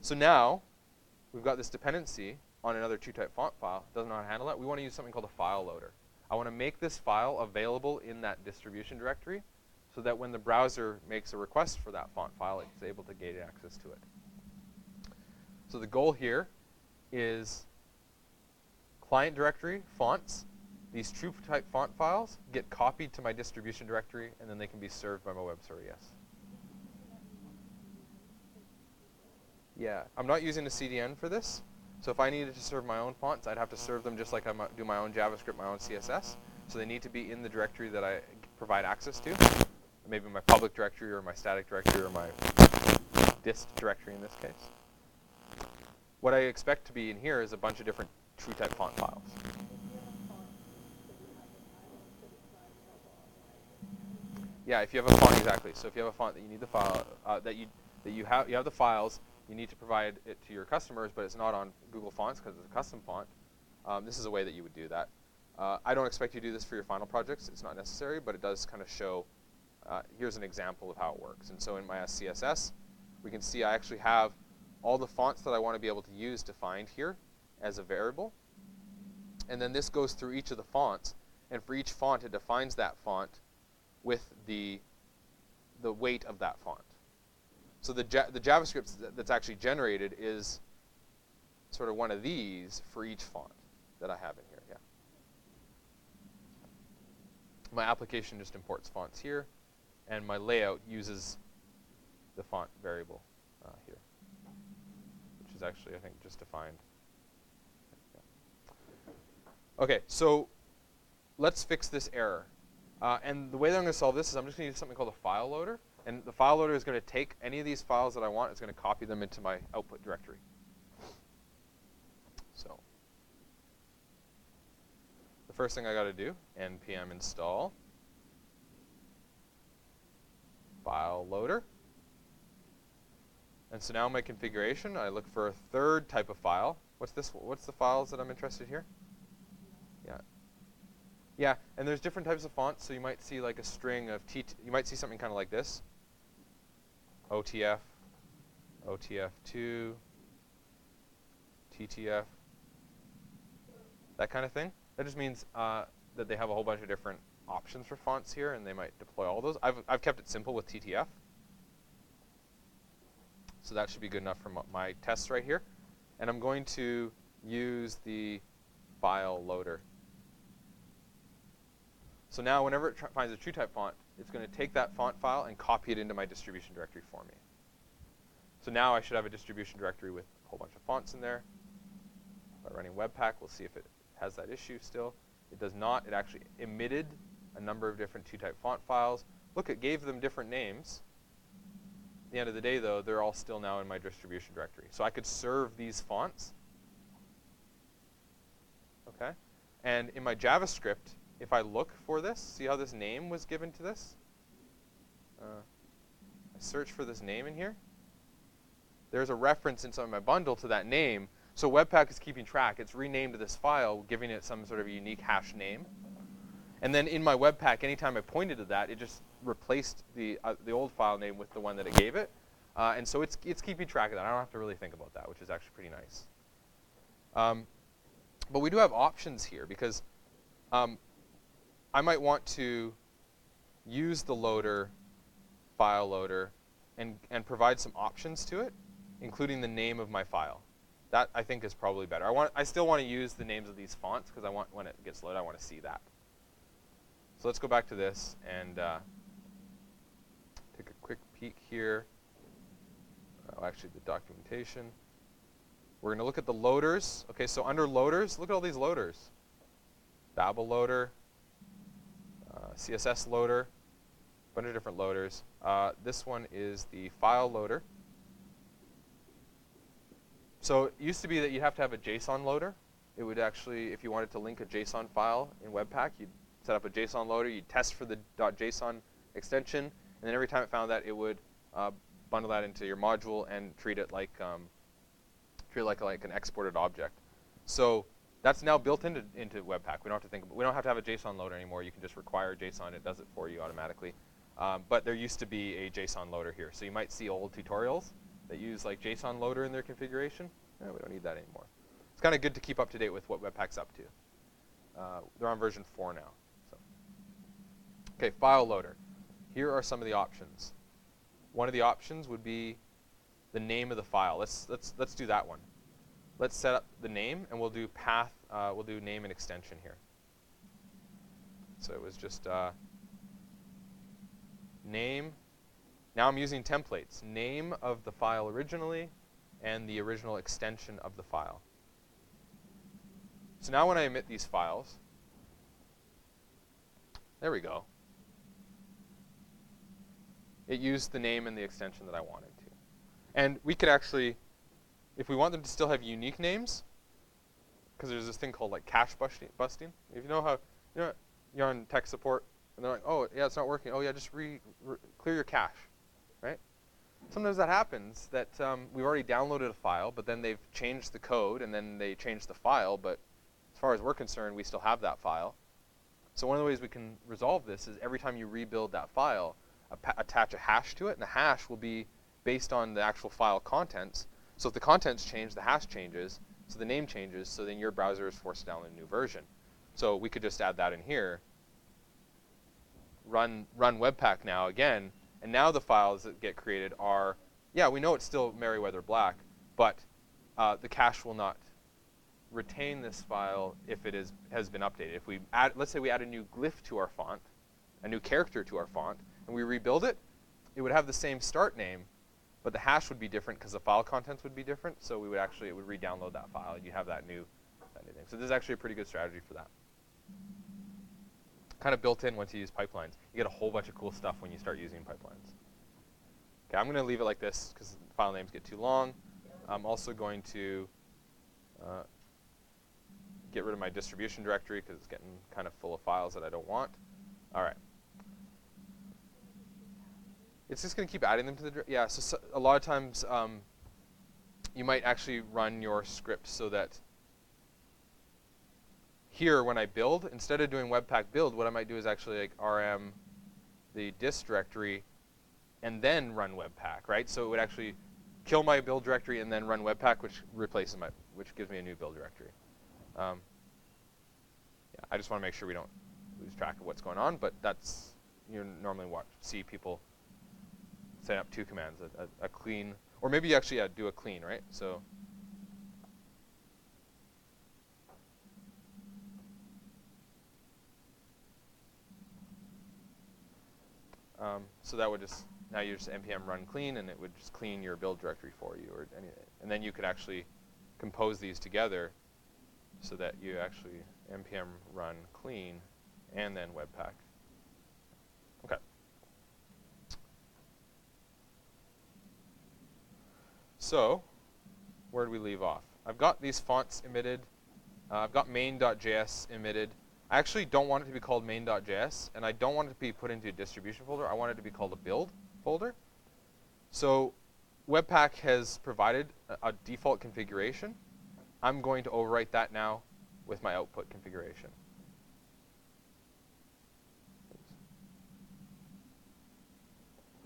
So now we've got this dependency on another two-type font file. It doesn't know how to handle that. We want to use something called a file loader. I want to make this file available in that distribution directory so that when the browser makes a request for that font file, it's able to gain access to it. So the goal here is client directory, fonts. These true-type font files get copied to my distribution directory, and then they can be served by my web server, yes. Yeah, I'm not using a CDN for this. So if I needed to serve my own fonts, I'd have to serve them just like I do my own JavaScript, my own CSS. So they need to be in the directory that I provide access to. Maybe my public directory or my static directory or my dist directory in this case. What I expect to be in here is a bunch of different true-type font files. Yeah, if you have a font, exactly. So if you have a font that you need the file, you have the files, you need to provide it to your customers, but it's not on Google Fonts because it's a custom font. This is a way that you would do that. I don't expect you to do this for your final projects. It's not necessary, but it does kind of show, here's an example of how it works. And so in my SCSS, we can see I actually have all the fonts that I want to be able to use defined here as a variable. And then this goes through each of the fonts, and for each font, it defines that font with the weight of that font. So the JavaScript that's actually generated is sort of one of these for each font that I have in here, yeah. My application just imports fonts here, and my layout uses the font variable here, which is actually, I think, just defined. Yeah. Okay, so let's fix this error. And the way that I'm going to solve this is I'm just going to use something called a file loader. And the file loader is going to take any of these files that I want. It's going to copy them into my output directory. So the first thing I got to do, npm install file loader. And so now my configuration, I look for a third type of file. What's this? What's the files that I'm interested here? Yeah. Yeah, and there's different types of fonts, so you might see like a string of you might see something kind of like this. OTF, OTF2, TTF, that kind of thing. That just means that they have a whole bunch of different options for fonts here, and they might deploy all those. I've kept it simple with TTF. So that should be good enough for my tests right here. And I'm going to use the file loader. So now whenever it finds a TrueType font, it's going to take that font file and copy it into my distribution directory for me. So now I should have a distribution directory with a whole bunch of fonts in there. By running Webpack, we'll see if it has that issue still. It does not. It actually emitted a number of different TrueType font files. Look, it gave them different names. At the end of the day, though, they're all still now in my distribution directory. So I could serve these fonts. Okay? And in my JavaScript, if I look for this, see how this name was given to this? I search for this name in here. There's a reference inside my bundle to that name. So Webpack is keeping track. It's renamed this file, giving it some sort of unique hash name. And then in my Webpack, anytime I pointed to that, it just replaced the old file name with the one that it gave it. And so it's keeping track of that. I don't have to really think about that, which is actually pretty nice. But we do have options here because I might want to use the loader, file loader, and provide some options to it, including the name of my file. That I think is probably better. I still want to use the names of these fonts because I want, when it gets loaded, I want to see that. So let's go back to this and take a quick peek here. Actually, the documentation. We're going to look at the loaders. Okay, so under loaders, look at all these loaders. Babel loader, CSS loader, a bunch of different loaders. This one is the file loader. So it used to be that you'd have to have a JSON loader. It would actually, if you wanted to link a JSON file in Webpack, you'd set up a JSON loader, you'd test for the .json extension, and then every time it found that, it would bundle that into your module and treat it like an exported object. So that's now built into Webpack. We don't have to have a JSON loader anymore. You can just require JSON. It does it for you automatically. But there used to be a JSON loader here. So you might see old tutorials that use like JSON loader in their configuration. We don't need that anymore. It's kind of good to keep up to date with what Webpack's up to. They're on version 4 now. So. Okay, file loader. Here are some of the options. One of the options would be the name of the file. Let's do that one. Let's set up the name, and we'll do path. We'll do name and extension here. So it was just name. Now I'm using templates. Name of the file originally, and the original extension of the file. So now when I emit these files, there we go. It used the name and the extension that I wanted to. And we could actually, if we want them to still have unique names, because there's this thing called like cache busting. If you know how, you're on tech support, and they're like, oh, yeah, it's not working. Oh, yeah, just clear your cache, right? Sometimes that happens, that we've already downloaded a file, but then they've changed the code, and then they changed the file, but as far as we're concerned, we still have that file. So one of the ways we can resolve this is every time you rebuild that file, attach a hash to it, and the hash will be based on the actual file contents. So if the contents change, the hash changes, so the name changes, so then your browser is forced to download a new version. So we could just add that in here, run Webpack now again, and now the files that get created are, yeah, we know it's still Merriweather Black, but the cache will not retain this file if it has been updated. If we add, let's say we add a new glyph to our font, a new character to our font, and we rebuild it, it would have the same start name, but the hash would be different because the file contents would be different. So we would actually, it would re-download that file, and you have that new thing. So this is actually a pretty good strategy for that. Kind of built in once you use pipelines. You get a whole bunch of cool stuff when you start using pipelines. Okay, I'm going to leave it like this because file names get too long. I'm also going to get rid of my distribution directory because it's getting kind of full of files that I don't want. All right. It's just going to keep adding them to the directory. Yeah, so a lot of times you might actually run your script so that here when I build, instead of doing Webpack build, what I might do is actually like rm the dist directory and then run Webpack, right? So it would actually kill my build directory and then run Webpack, which gives me a new build directory. Yeah, I just want to make sure we don't lose track of what's going on, but that's, you normally see people set up two commands, a clean, or maybe you actually do a clean, right? So so that would just, now you just npm run clean, and it would just clean your build directory for you, or and then you could actually compose these together so that you actually npm run clean and then Webpack. Okay. So where do we leave off? I've got these fonts emitted. I've got main.js emitted. I actually don't want it to be called main.js, and I don't want it to be put into a distribution folder. I want it to be called a build folder. So Webpack has provided a default configuration. I'm going to overwrite that now with my output configuration.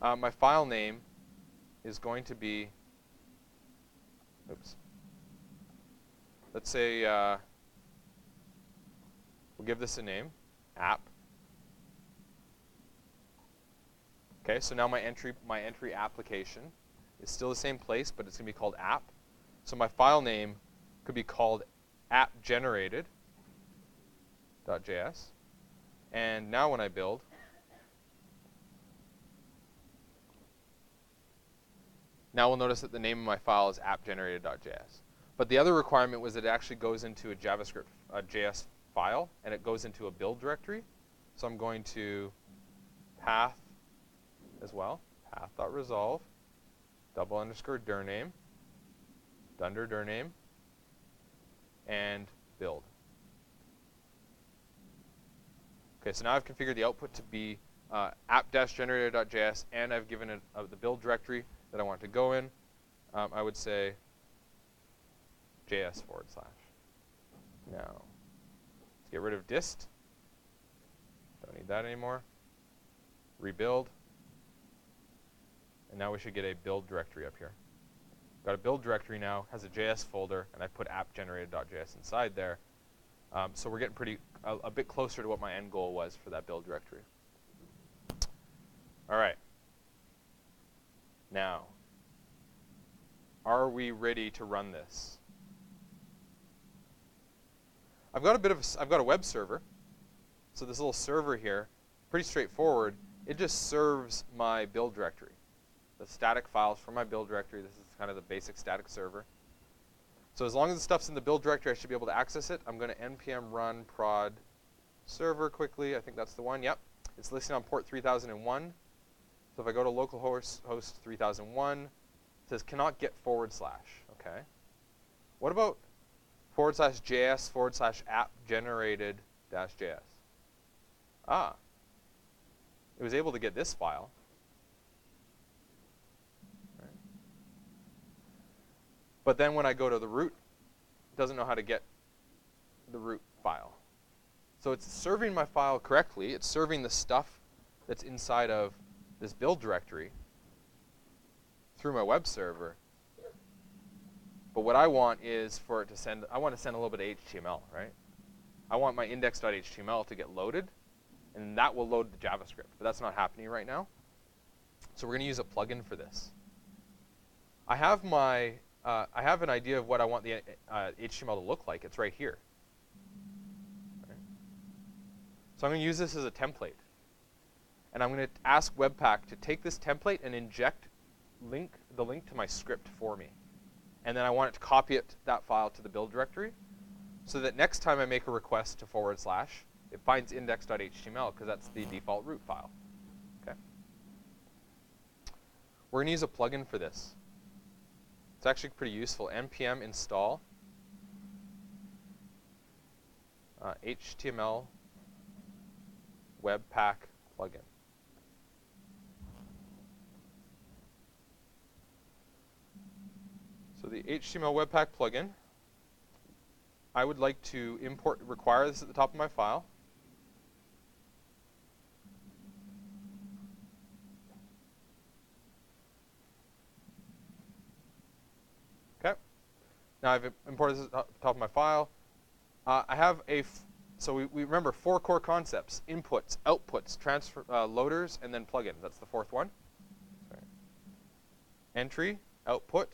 My file name is going to be, oops, let's say we'll give this a name, app. Okay, so now my entry application is still the same place, but it's going to be called app. So my file name could be called appgenerated.js. And now when I build, now we'll notice that the name of my file is appgenerated.js. But the other requirement was that it actually goes into a JavaScript, JS file, and it goes into a build directory. So I'm going to path as well, path.resolve, _dir name, dunder dir name, and build. Okay, so now I've configured the output to be app-generator.js, and I've given it the build directory that I want to go in. I would say JS /. Now, let's get rid of dist. Don't need that anymore. Rebuild. And now we should get a build directory up here. Got a build directory now, has a JS folder, and I put app-generated.js inside there. So we're getting a bit closer to what my end goal was for that build directory. All right. Now, are we ready to run this? I've got a web server. So this little server here, pretty straightforward. It just serves my build directory. The static files from my build directory. This is kind of the basic static server. So as long as the stuff's in the build directory, I should be able to access it. I'm going to npm run prod server quickly. I think that's the one. Yep. It's listed on port 3001. So if I go to localhost 3001, it says cannot get /. Okay. What about /js /app generated -js? Ah. It was able to get this file. But then when I go to the root, it doesn't know how to get the root file. So it's serving my file correctly. It's serving the stuff that's inside of this build directory through my web server. But what I want is for it to send, I want to send a little bit of HTML, right? I want my index.html to get loaded, and that will load the JavaScript. But that's not happening right now. So we're going to use a plugin for this. I have an idea of what I want the HTML to look like. It's right here. Right. So I'm going to use this as a template. And I'm going to ask Webpack to take this template and inject the link to my script for me. And then I want it to copy that file to the build directory so that next time I make a request to /, it finds index.html because that's the default root file. Okay. We're going to use a plugin for this. It's actually pretty useful. npm install HTML Webpack plugin. So the HTML Webpack plugin, I would like to require this at the top of my file. Okay. Now I've imported this at the top of my file. I have so we remember 4 core concepts: inputs, outputs, transfer loaders, and then plugins. That's the 4th one. Sorry. Entry, output,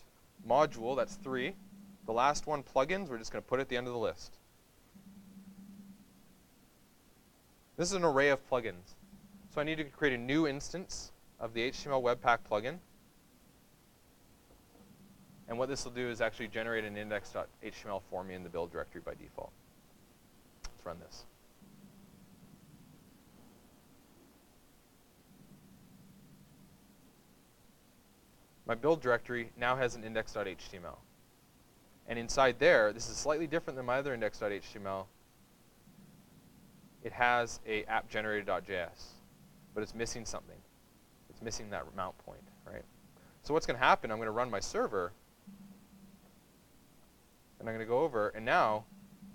module, that's 3. The last one, plugins, we're just going to put at the end of the list. This is an array of plugins. So I need to create a new instance of the HTML Webpack plugin. And what this will do is actually generate an index.html for me in the build directory by default. Let's run this. My build directory now has an index.html. And inside there, this is slightly different than my other index.html. It has a app-generated.js, but it's missing something. It's missing that mount point, right? So what's going to happen, I'm going to run my server, and I'm going to go over, and now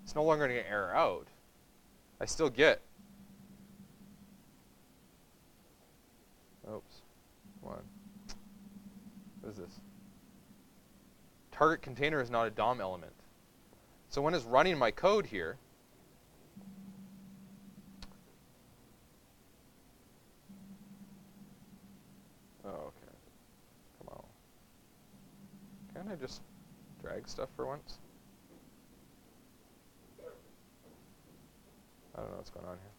it's no longer going to error out. I still get, oops, come on. is this? Target container is not a DOM element. So when it's running my code here, oh, okay. Come on. Can't I just drag stuff for once? I don't know what's going on here.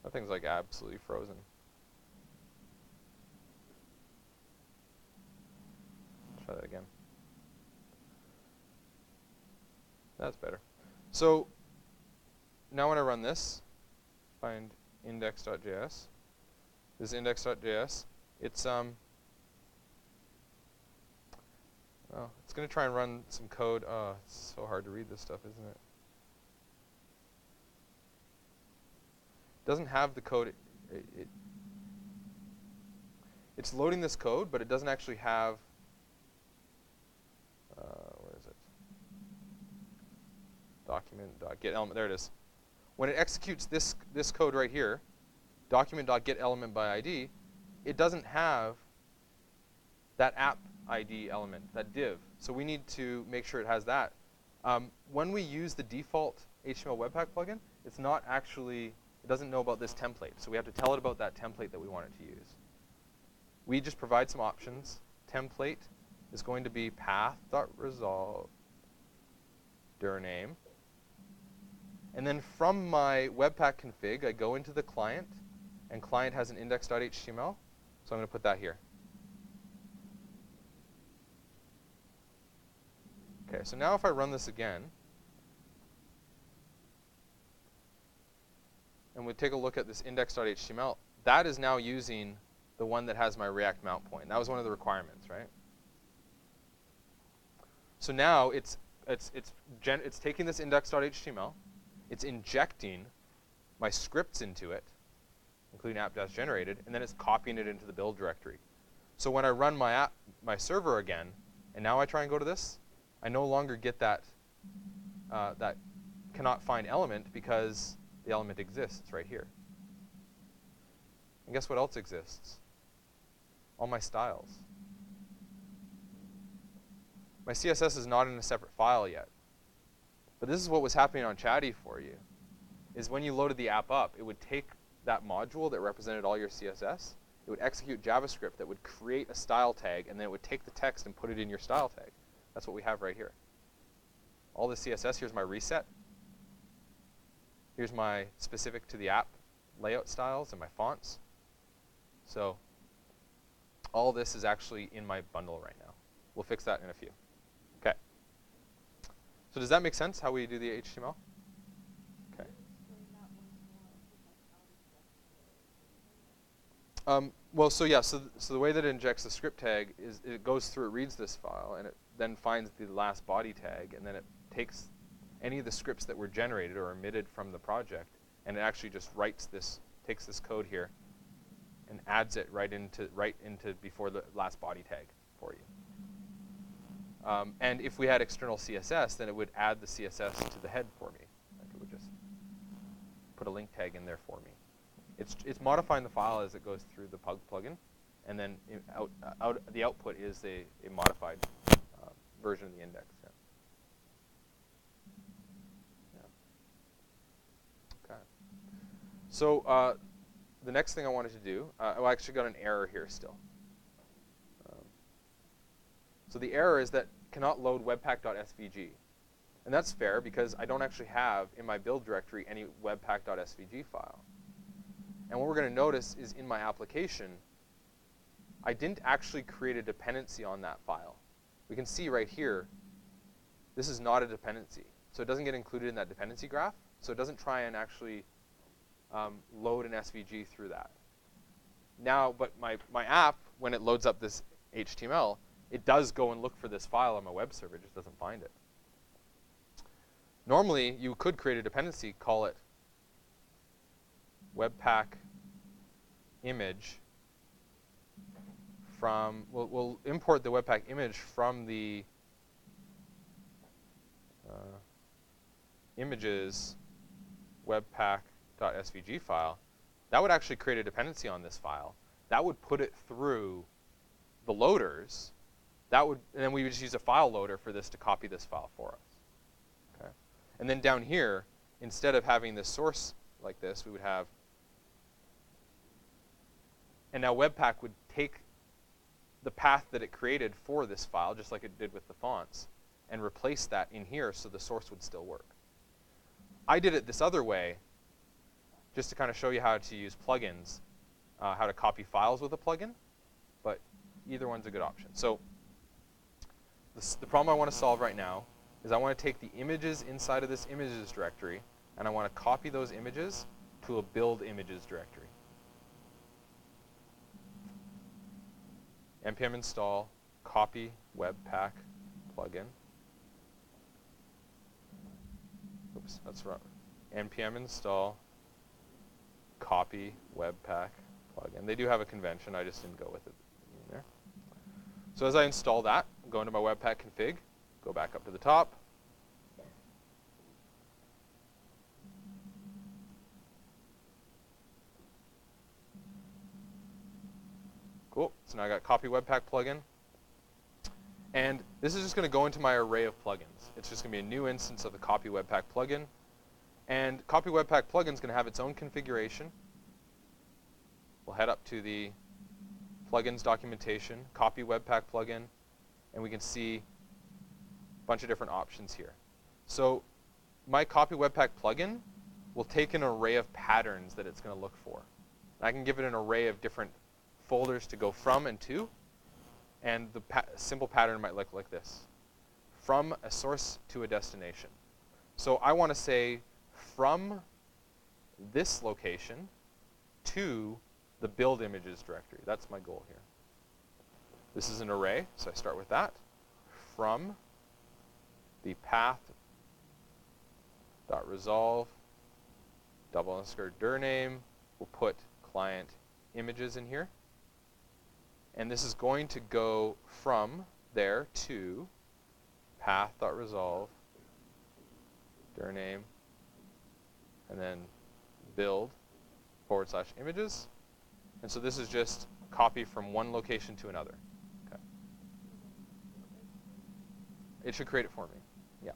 That thing's like absolutely frozen. Try that again. That's better. So now when I run this, find index.js. This is index.js. It's well, it's going to try and run some code. Oh, it's so hard to read this stuff, isn't it? It doesn't have the code. It's loading this code, but it doesn't actually have. Where is it? Document.getElement. There it is. When it executes this code right here, document.getElementById, it doesn't have that app ID element, that div. So we need to make sure it has that. When we use the default HTML Webpack plugin, it's not actually, it doesn't know about this template. So we have to tell it about that template that we want it to use. We just provide some options. Template is going to be path.resolve dir name. And then from my Webpack config, I go into the client, and client has an index.html. So I'm going to put that here. Okay, so now if I run this again, and we take a look at this index.html, that is now using the one that has my React mount point. That was one of the requirements, right? So now it's taking this index.html, it's injecting my scripts into it, including app-generated, and then it's copying it into the build directory. So when I run my server again, and now I try and go to this, I no longer get that that cannot find element because the element exists right here. And guess what else exists? All my styles. My CSS is not in a separate file yet. But this is what was happening on Chatty for you, is when you loaded the app up, it would take that module that represented all your CSS, it would execute JavaScript that would create a style tag, and then it would take the text and put it in your style tag. That's what we have right here. All the CSS, here's my reset. Here's my specific to the app layout styles and my fonts. So all this is actually in my bundle right now. We'll fix that in a few. Okay. So does that make sense, how we do the HTML? Okay. Well, so yeah, so the way that it injects the script tag is it goes through, it reads this file, and it then finds the last body tag, and then it takes any of the scripts that were generated or emitted from the project, and it actually just writes this, takes this code here, and adds it right into before the last body tag for you. And if we had external CSS, then it would add the CSS to the head for me. Like it would just put a link tag in there for me. It's modifying the file as it goes through the Pug plugin, and then the output is a modified version of the index. Yeah. Yeah. Okay. So the next thing I wanted to do, I actually got an error here still. So the error is that cannot load webpack.svg. And that's fair because I don't actually have in my build directory any webpack.svg file. And what we're going to notice is in my application, I didn't actually create a dependency on that file. We can see right here, this is not a dependency. So it doesn't get included in that dependency graph. So it doesn't try and actually load an SVG through that. Now, but my app, when it loads up this HTML, it does go and look for this file on my web server. It just doesn't find it. Normally, you could create a dependency, call it webpack image from, we'll import the webpack image from the images webpack.svg file. That would actually create a dependency on this file. That would put it through the loaders, and then we would just use a file loader for this to copy this file for us. Okay? And then down here, instead of having this source like this, we would have, and now Webpack would take the path that it created for this file, just like it did with the fonts, and replace that in here so the source would still work. I did it this other way, just to kind of show you how to use plugins, how to copy files with a plugin, but either one's a good option. So the problem I want to solve right now is I want to take the images inside of this images directory, and I want to copy those images to a build images directory. npm install copy webpack plugin. Oops, that's wrong. npm install copy webpack plugin. They do have a convention, I just didn't go with it in there. So as I install that, go into my webpack config, go back up to the top. Cool, so now I got copy webpack plugin. And this is just going to go into my array of plugins. It's just going to be a new instance of the copy webpack plugin. And copy webpack plugin is going to have its own configuration. We'll head up to the plugins documentation, copy webpack plugin, and we can see a bunch of different options here. So my copy webpack plugin will take an array of patterns that it's going to look for. And I can give it an array of different folders to go from and to, and the simple pattern might look like this: from a source to a destination. So I want to say from this location to the build images directory. That's my goal here. This is an array, so I start with that. From the path dot resolve double underscore dir name, we'll put client images in here. And this is going to go from there to path.resolve, dir name, and then build / images. And so this is just copy from one location to another. Okay. It should create it for me. Yeah.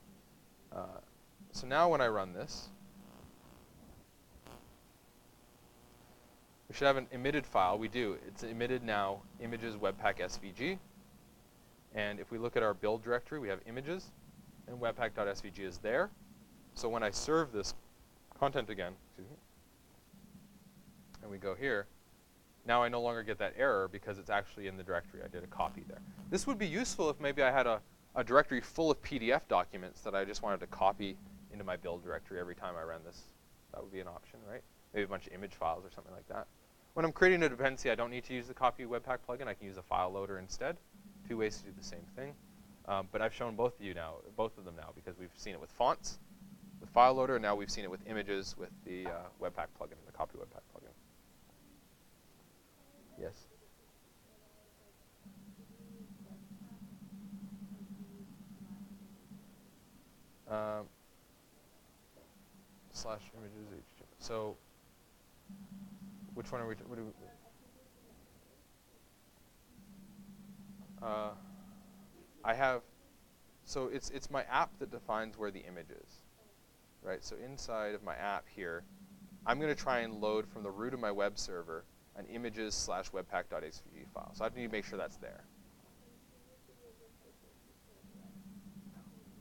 So now when I run this, we should have an emitted file. We do. It's emitted now, images webpack svg. And if we look at our build directory, we have images, and webpack.svg is there. So when I serve this content again, excuse me, and we go here, now I no longer get that error because it's actually in the directory. I did a copy there. This would be useful if maybe I had a directory full of PDF documents that I just wanted to copy into my build directory every time I ran this. That would be an option, right? Maybe a bunch of image files or something like that. When I'm creating a dependency, I don't need to use the copy webpack plugin. I can use a file loader instead. Two ways to do the same thing. But I've shown both of them now, because we've seen it with fonts, with file loader, and now we've seen it with images with the webpack plugin, the copy webpack plugin. Yes? Slash images HTML. So which one are we? What do we? I have. So it's my app that defines where the image is, right? So inside of my app here, I'm going to try and load from the root of my web server an images / webpack.svg file. So I need to make sure that's there.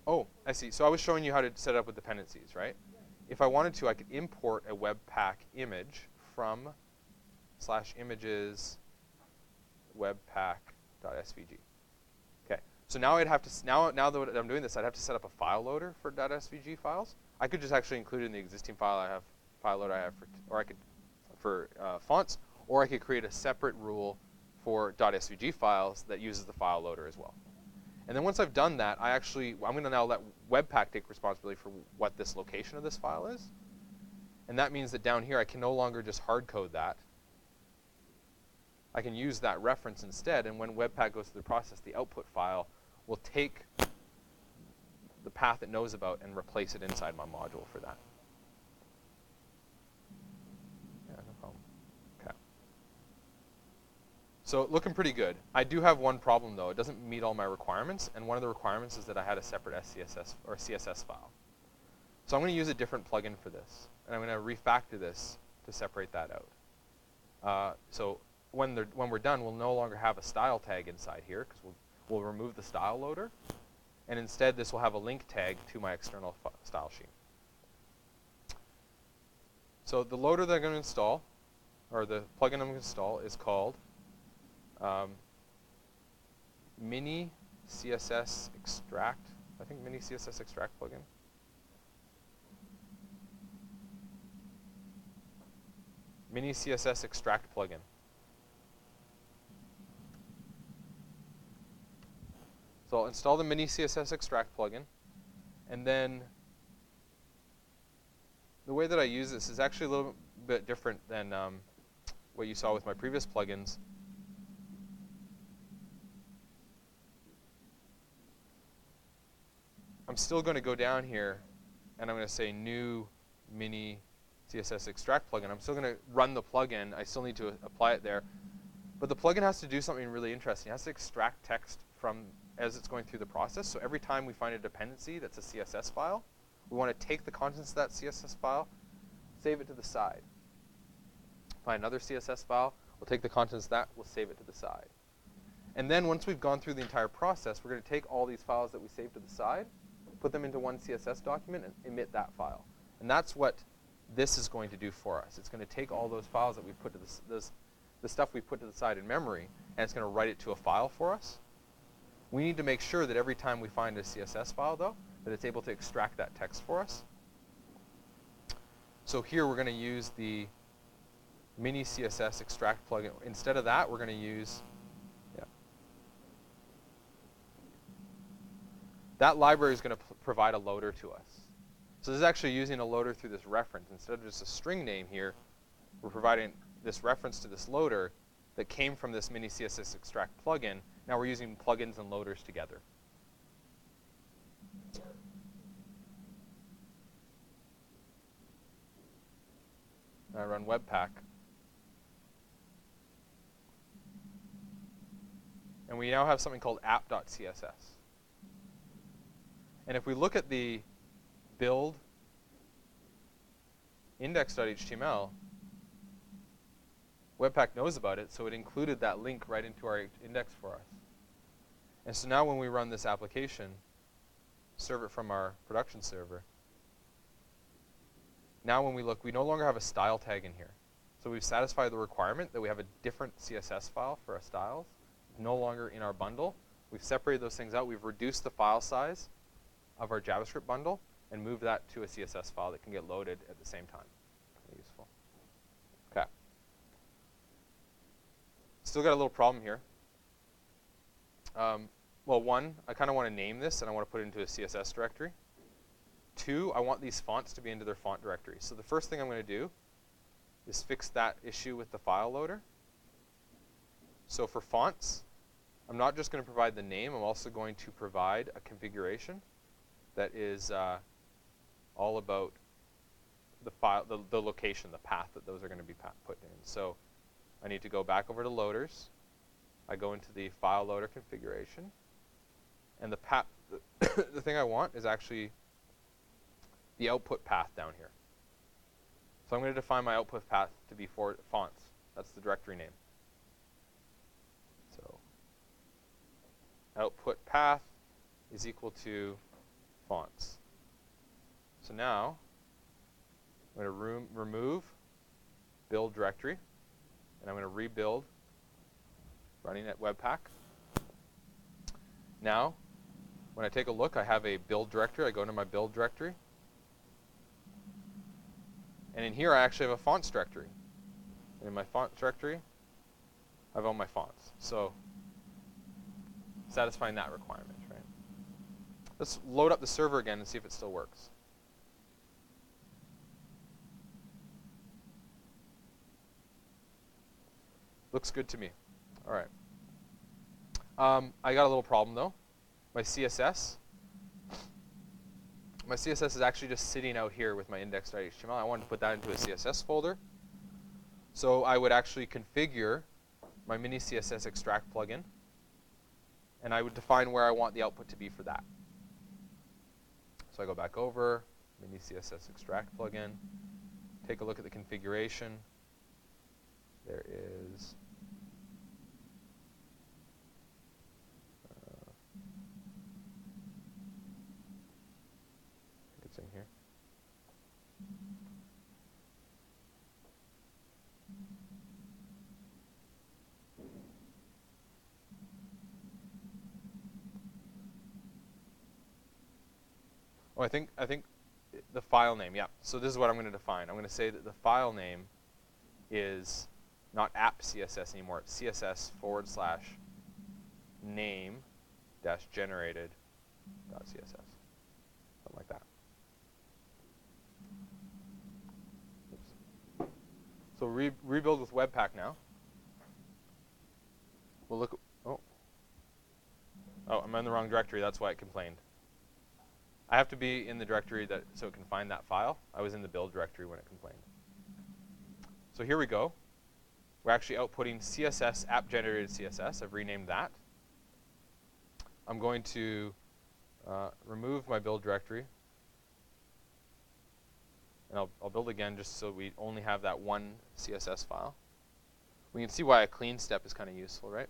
Oh, I see. So I was showing you how to set it up with dependencies, right? If I wanted to, I could import a webpack image from /images webpack.svg. Okay. So now I'd have to now that I'm doing this, I'd have to set up a file loader for .svg files. I could just actually include it in the existing file loader I have for fonts, or I could create a separate rule for .svg files that uses the file loader as well. And then once I've done that, I'm going to now let Webpack take responsibility for what this location of this file is. And that means that down here, I can no longer just hard code that. I can use that reference instead, and when Webpack goes through the process, the output file will take the path it knows about and replace it inside my module for that. Yeah, no problem. Okay. So looking pretty good. I do have one problem though. It doesn't meet all my requirements, and one of the requirements is that I had a separate SCSS or CSS file. So I'm going to use a different plugin for this, and I'm going to refactor this to separate that out. So when we're done, we'll no longer have a style tag inside here because we'll remove the style loader, and instead this will have a link tag to my external style sheet. So the loader that I'm going to install, or the plugin I'm going to install, is called Mini CSS Extract. I think Mini CSS Extract plugin. Mini CSS Extract plugin. So I'll install the Mini CSS Extract plugin, and then the way that I use this is actually a little bit different than what you saw with my previous plugins. I'm still going to go down here, and I'm going to say new Mini CSS Extract plugin. I'm still going to run the plugin. I still need to apply it there. But the plugin has to do something really interesting. It has to extract text from as it's going through the process. So every time we find a dependency that's a CSS file, we want to take the contents of that CSS file, save it to the side. Find another CSS file, we'll take the contents of that, we'll save it to the side. And then once we've gone through the entire process, we're going to take all these files that we saved to the side, put them into one CSS document, and emit that file. And that's what this is going to do for us. It's going to take all those files that we put to the stuff we put to the side in memory, and it's going to write it to a file for us. We need to make sure that every time we find a CSS file, though, that it's able to extract that text for us. So here we're going to use the Mini CSS Extract plugin. Instead of that, we're going to use that library is going to provide a loader to us. So this is actually using a loader through this reference. Instead of just a string name here, we're providing this reference to this loader that came from this Mini CSS Extract plugin. Now we're using plugins and loaders together. I run Webpack. And we now have something called app.css. And if we look at the build index.html, Webpack knows about it, so it included that link right into our index for us. And so now when we run this application, serve it from our production server, now when we look, we no longer have a style tag in here. So we've satisfied the requirement that we have a different CSS file for our styles, no longer in our bundle. We've separated those things out. We've reduced the file size of our JavaScript bundle and moved that to a CSS file that can get loaded at the same time. Pretty useful. Okay. Still got a little problem here. Well, one, I kind of want to name this, and I want to put it into a CSS directory. Two, I want these fonts to be into their font directory. So the first thing I'm going to do is fix that issue with the file loader. So for fonts, I'm not just going to provide the name. I'm also going to provide a configuration that is all about the file, the location, the path that those are going to be put in. So I need to go back over to loaders. I go into the file loader configuration, and the thing I want is actually the output path down here. So I'm going to define my output path to be for fonts. That's the directory name. So output path is equal to fonts. So now I'm going to remove build directory, and I'm going to rebuild running at Webpack. Now, when I take a look, I have a build directory. I go into my build directory. And in here, I actually have a fonts directory. And in my fonts directory, I have all my fonts. So satisfying that requirement, right? Let's load up the server again and see if it still works. Looks good to me. All right. I got a little problem, though. My CSS is actually just sitting out here with my index.html. I wanted to put that into a CSS folder. So I would actually configure my mini CSS extract plugin, and I would define where I want the output to be for that. So I go back over, mini CSS extract plugin, take a look at the configuration. There is I think it's in here. Oh, I think the file name, yeah. So this is what I'm going to define. I'm going to say that the file name is not app CSS anymore. It's CSS/name-generated.css. Something like that. Oops. So rebuild with Webpack now. We'll look. Oh, I'm in the wrong directory. That's why it complained. I have to be in the directory so it can find that file. I was in the build directory when it complained. So here we go. We're actually outputting CSS app generated CSS. I've renamed that. I'm going to remove my build directory. And I'll build again just so we only have that one CSS file. We can see why a clean step is kind of useful, right?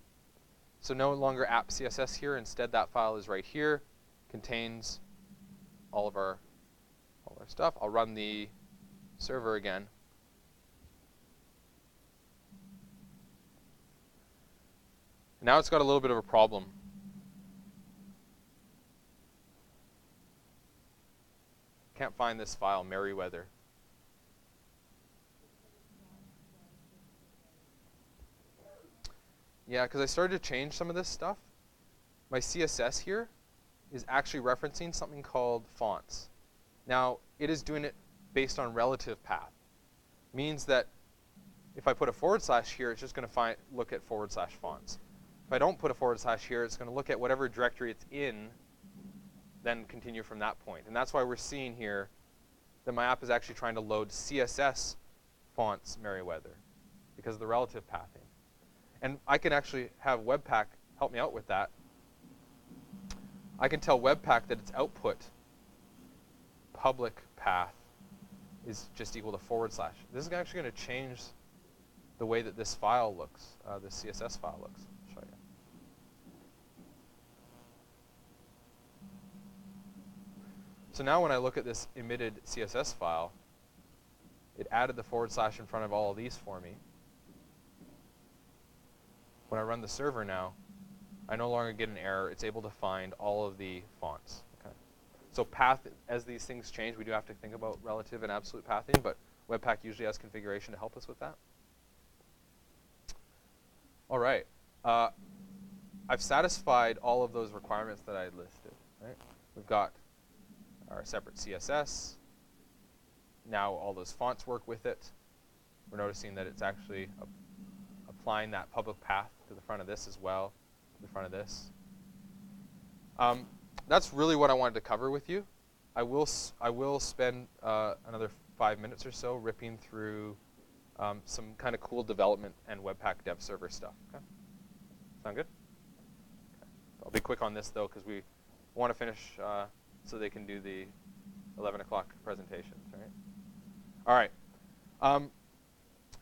So no longer app CSS here. Instead, that file is right here. Contains all of our stuff. I'll run the server again. Now it's got a little bit of a problem. Can't find this file, Merriweather. Yeah, because I started to change some of this stuff. My CSS here is actually referencing something called fonts. Now, it is doing it based on relative path. Means that if I put a / here, it's just going to look at / fonts. If I don't put a / here, it's going to look at whatever directory it's in, then continue from that point. And that's why we're seeing here that my app is actually trying to load CSS fonts Merriweather because of the relative pathing. And I can actually have Webpack help me out with that. I can tell Webpack that its output public path is just equal to /. This is actually going to change the way that this file looks, this CSS file looks. I'll show you. So now when I look at this emitted CSS file, it added the / in front of all of these for me. When I run the server now, I no longer get an error. It's able to find all of the fonts. Okay. So path, as these things change, we do have to think about relative and absolute pathing, but Webpack usually has configuration to help us with that. All right. I've satisfied all of those requirements that I had listed. Right? We've got our separate CSS. Now all those fonts work with it. We're noticing that it's actually applying that public path to the front of this as well, to the front of this. That's really what I wanted to cover with you. I will spend another 5 minutes or so ripping through some kind of cool development and Webpack dev server stuff. Okay? Sound good? Okay. I'll be quick on this though, because we want to finish so they can do the 11 o'clock presentations. Right? All right.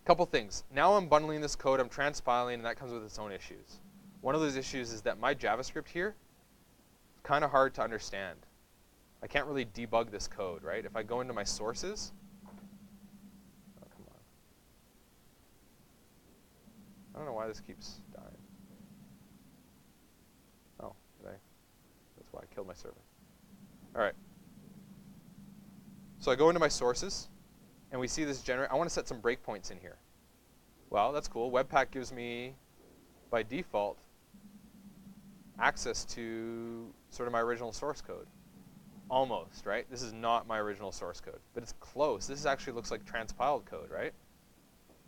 Couple things. Now I'm bundling this code, I'm transpiling, and that comes with its own issues. One of those issues is that my JavaScript here is kind of hard to understand. I can't really debug this code, right? If I go into my sources, oh, come on. I don't know why this keeps dying. Oh, that's why I killed my server. All right. So I go into my sources, and we see this generate. I want to set some breakpoints in here. Well, that's cool. Webpack gives me, by default, access to sort of my original source code. Almost, right? This is not my original source code, but it's close. This actually looks like transpiled code, right?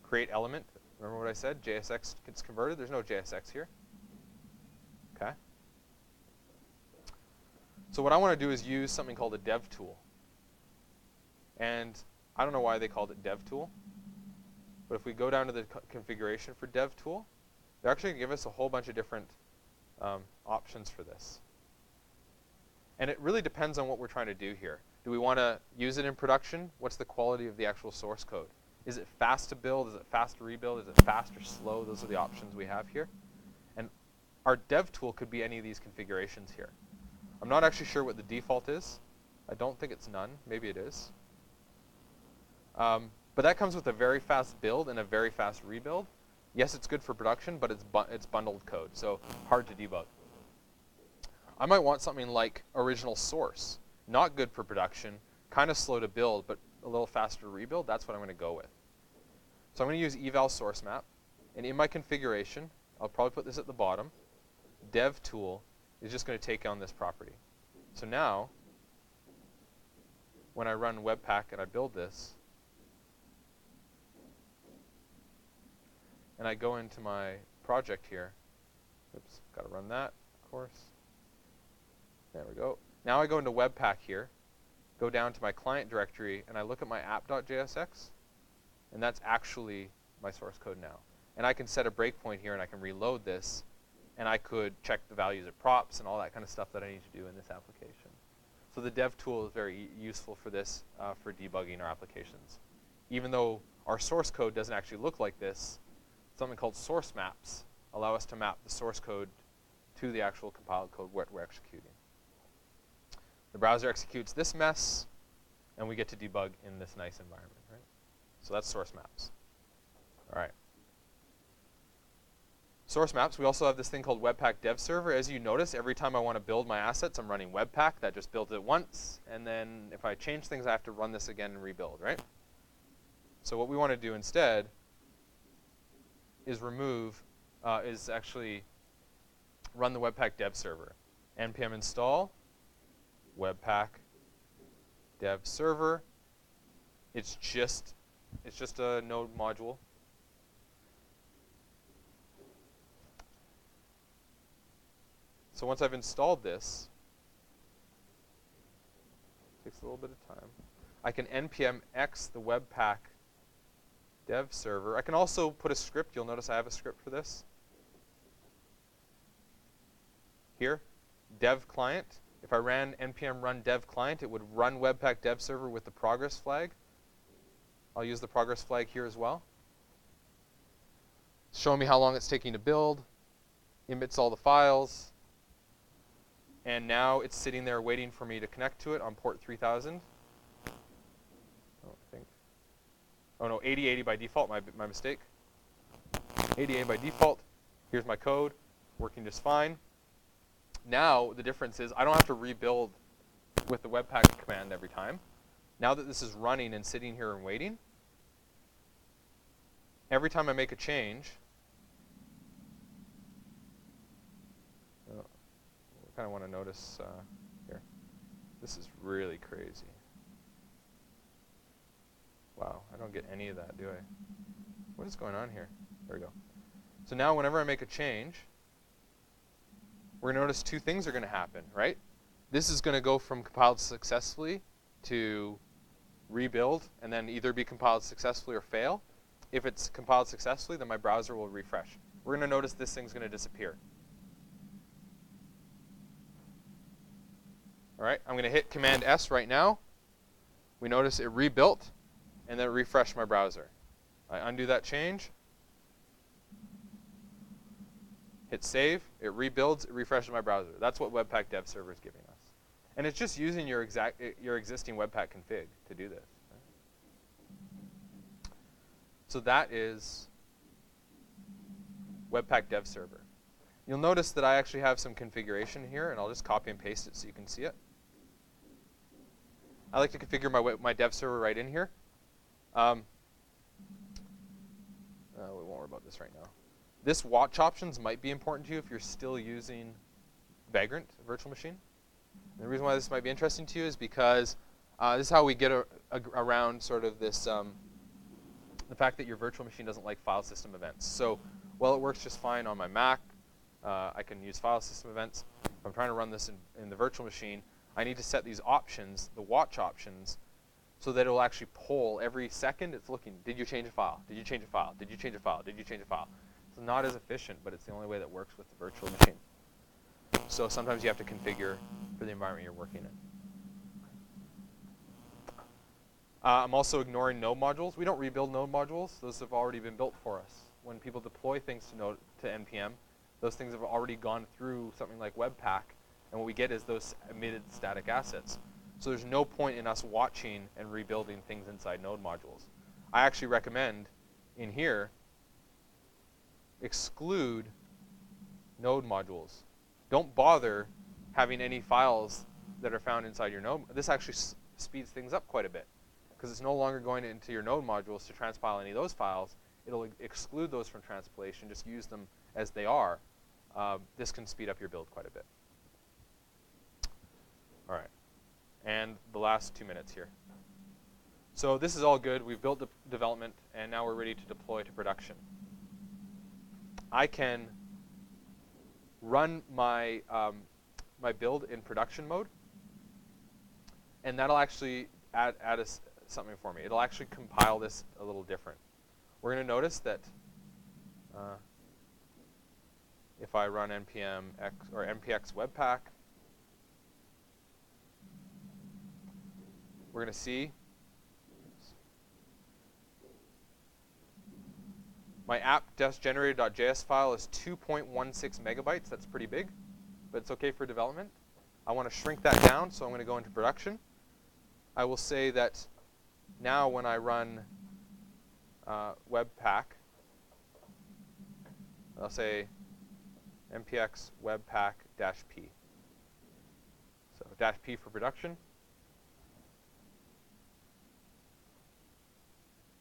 Create element. Remember what I said? JSX gets converted. There's no JSX here. Okay. So what I want to do is use something called a dev tool. And I don't know why they called it dev tool, but if we go down to the configuration for dev tool, they're actually going to give us a whole bunch of different options for this. And it really depends on what we're trying to do here. Do we want to use it in production? What's the quality of the actual source code? Is it fast to build? Is it fast to rebuild? Is it fast or slow? Those are the options we have here. And our dev tool could be any of these configurations here. I'm not actually sure what the default is. I don't think it's none. Maybe it is. But that comes with a very fast build and a very fast rebuild. Yes, it's good for production, but it's bundled code, so hard to debug. I might want something like original source. Not good for production, kind of slow to build, but a little faster to rebuild. That's what I'm going to go with. So I'm going to use eval source map. And in my configuration, I'll probably put this at the bottom. Dev tool is just going to take on this property. So now, when I run Webpack and I build this, and I go into my project here, oops, got to run that, of course. There we go. Now I go into Webpack here, go down to my client directory, and I look at my app.jsx, and that's actually my source code now. And I can set a breakpoint here, and I can reload this, and I could check the values of props and all that kind of stuff that I need to do in this application. So the dev tool is very useful for this, for debugging our applications. Even though our source code doesn't actually look like this, something called source maps allow us to map the source code to the actual compiled code we're executing. The browser executes this mess, and we get to debug in this nice environment, right? So that's source maps. All right. Source maps, we also have this thing called Webpack Dev Server. As you notice, every time I want to build my assets, I'm running Webpack. That just builds it once, and then if I change things, I have to run this again and rebuild, right? So what we want to do instead is actually run the Webpack Dev Server. npm install Webpack Dev Server. It's just a node module. So once I've installed this, takes a little bit of time, I can npm x the Webpack Dev Server. I can also put a script. You'll notice I have a script for this. Here, dev client. If I ran npm run dev client, it would run Webpack Dev Server with the progress flag. I'll use the progress flag here as well. Showing me how long it's taking to build, emits all the files, and now it's sitting there waiting for me to connect to it on port 3000. Oh no, 8080 by default, my mistake. 8080 by default. Here's my code, working just fine. Now the difference is I don't have to rebuild with the Webpack command every time. Now that this is running and sitting here and waiting, every time I make a change, I kind of want to notice here. This is really crazy. Wow, I don't get any of that, do I? What is going on here? There we go. So now whenever I make a change, we're going to notice two things are going to happen, right? This is going to go from compiled successfully to rebuild, and then either be compiled successfully or fail. If it's compiled successfully, then my browser will refresh. We're going to notice this thing's going to disappear. All right, I'm going to hit Command S right now. We notice it rebuilt, and then refresh my browser. I undo that change. Hit save, it rebuilds, it refreshes my browser. That's what Webpack Dev Server is giving us. And it's just using your existing Webpack config to do this. Right? So that is Webpack Dev Server. You'll notice that I actually have some configuration here, and I'll just copy and paste it so you can see it. I like to configure my dev server right in here. We won't worry about this right now. This watch options might be important to you if you're still using Vagrant virtual machine. And the reason why this might be interesting to you is because this is how we get around sort of this, the fact that your virtual machine doesn't like file system events. So while it works just fine on my Mac, I can use file system events. If I'm trying to run this in the virtual machine, I need to set these options, the watch options, so that it will actually poll every second. It's looking, did you change a file? Did you change a file? Did you change a file? Did you change a file? It's not as efficient, but it's the only way that works with the virtual machine. So sometimes you have to configure for the environment you're working in. I'm also ignoring node modules. We don't rebuild node modules. Those have already been built for us. When people deploy things to NPM, those things have already gone through something like Webpack, and what we get is those emitted static assets. So there's no point in us watching and rebuilding things inside node modules. I actually recommend in here exclude node modules. Don't bother having any files that are found inside your node. This actually speeds things up quite a bit because it's no longer going into your node modules to transpile any of those files. It'll exclude those from transpilation, just use them as they are. This can speed up your build quite a bit. All right, and the last 2 minutes here. So this is all good. We've built the development, and now we're ready to deploy to production. I can run my, my build in production mode, and that'll actually add something for me. It'll actually compile this a little different. We're going to notice that if I run npm x or npx webpack, we're going to see my app-generated.js file is 2.16 megabytes. That's pretty big, but it's okay for development. I want to shrink that down, so I'm going to go into production. I will say that now when I run webpack, I'll say npx webpack -p. So -p for production.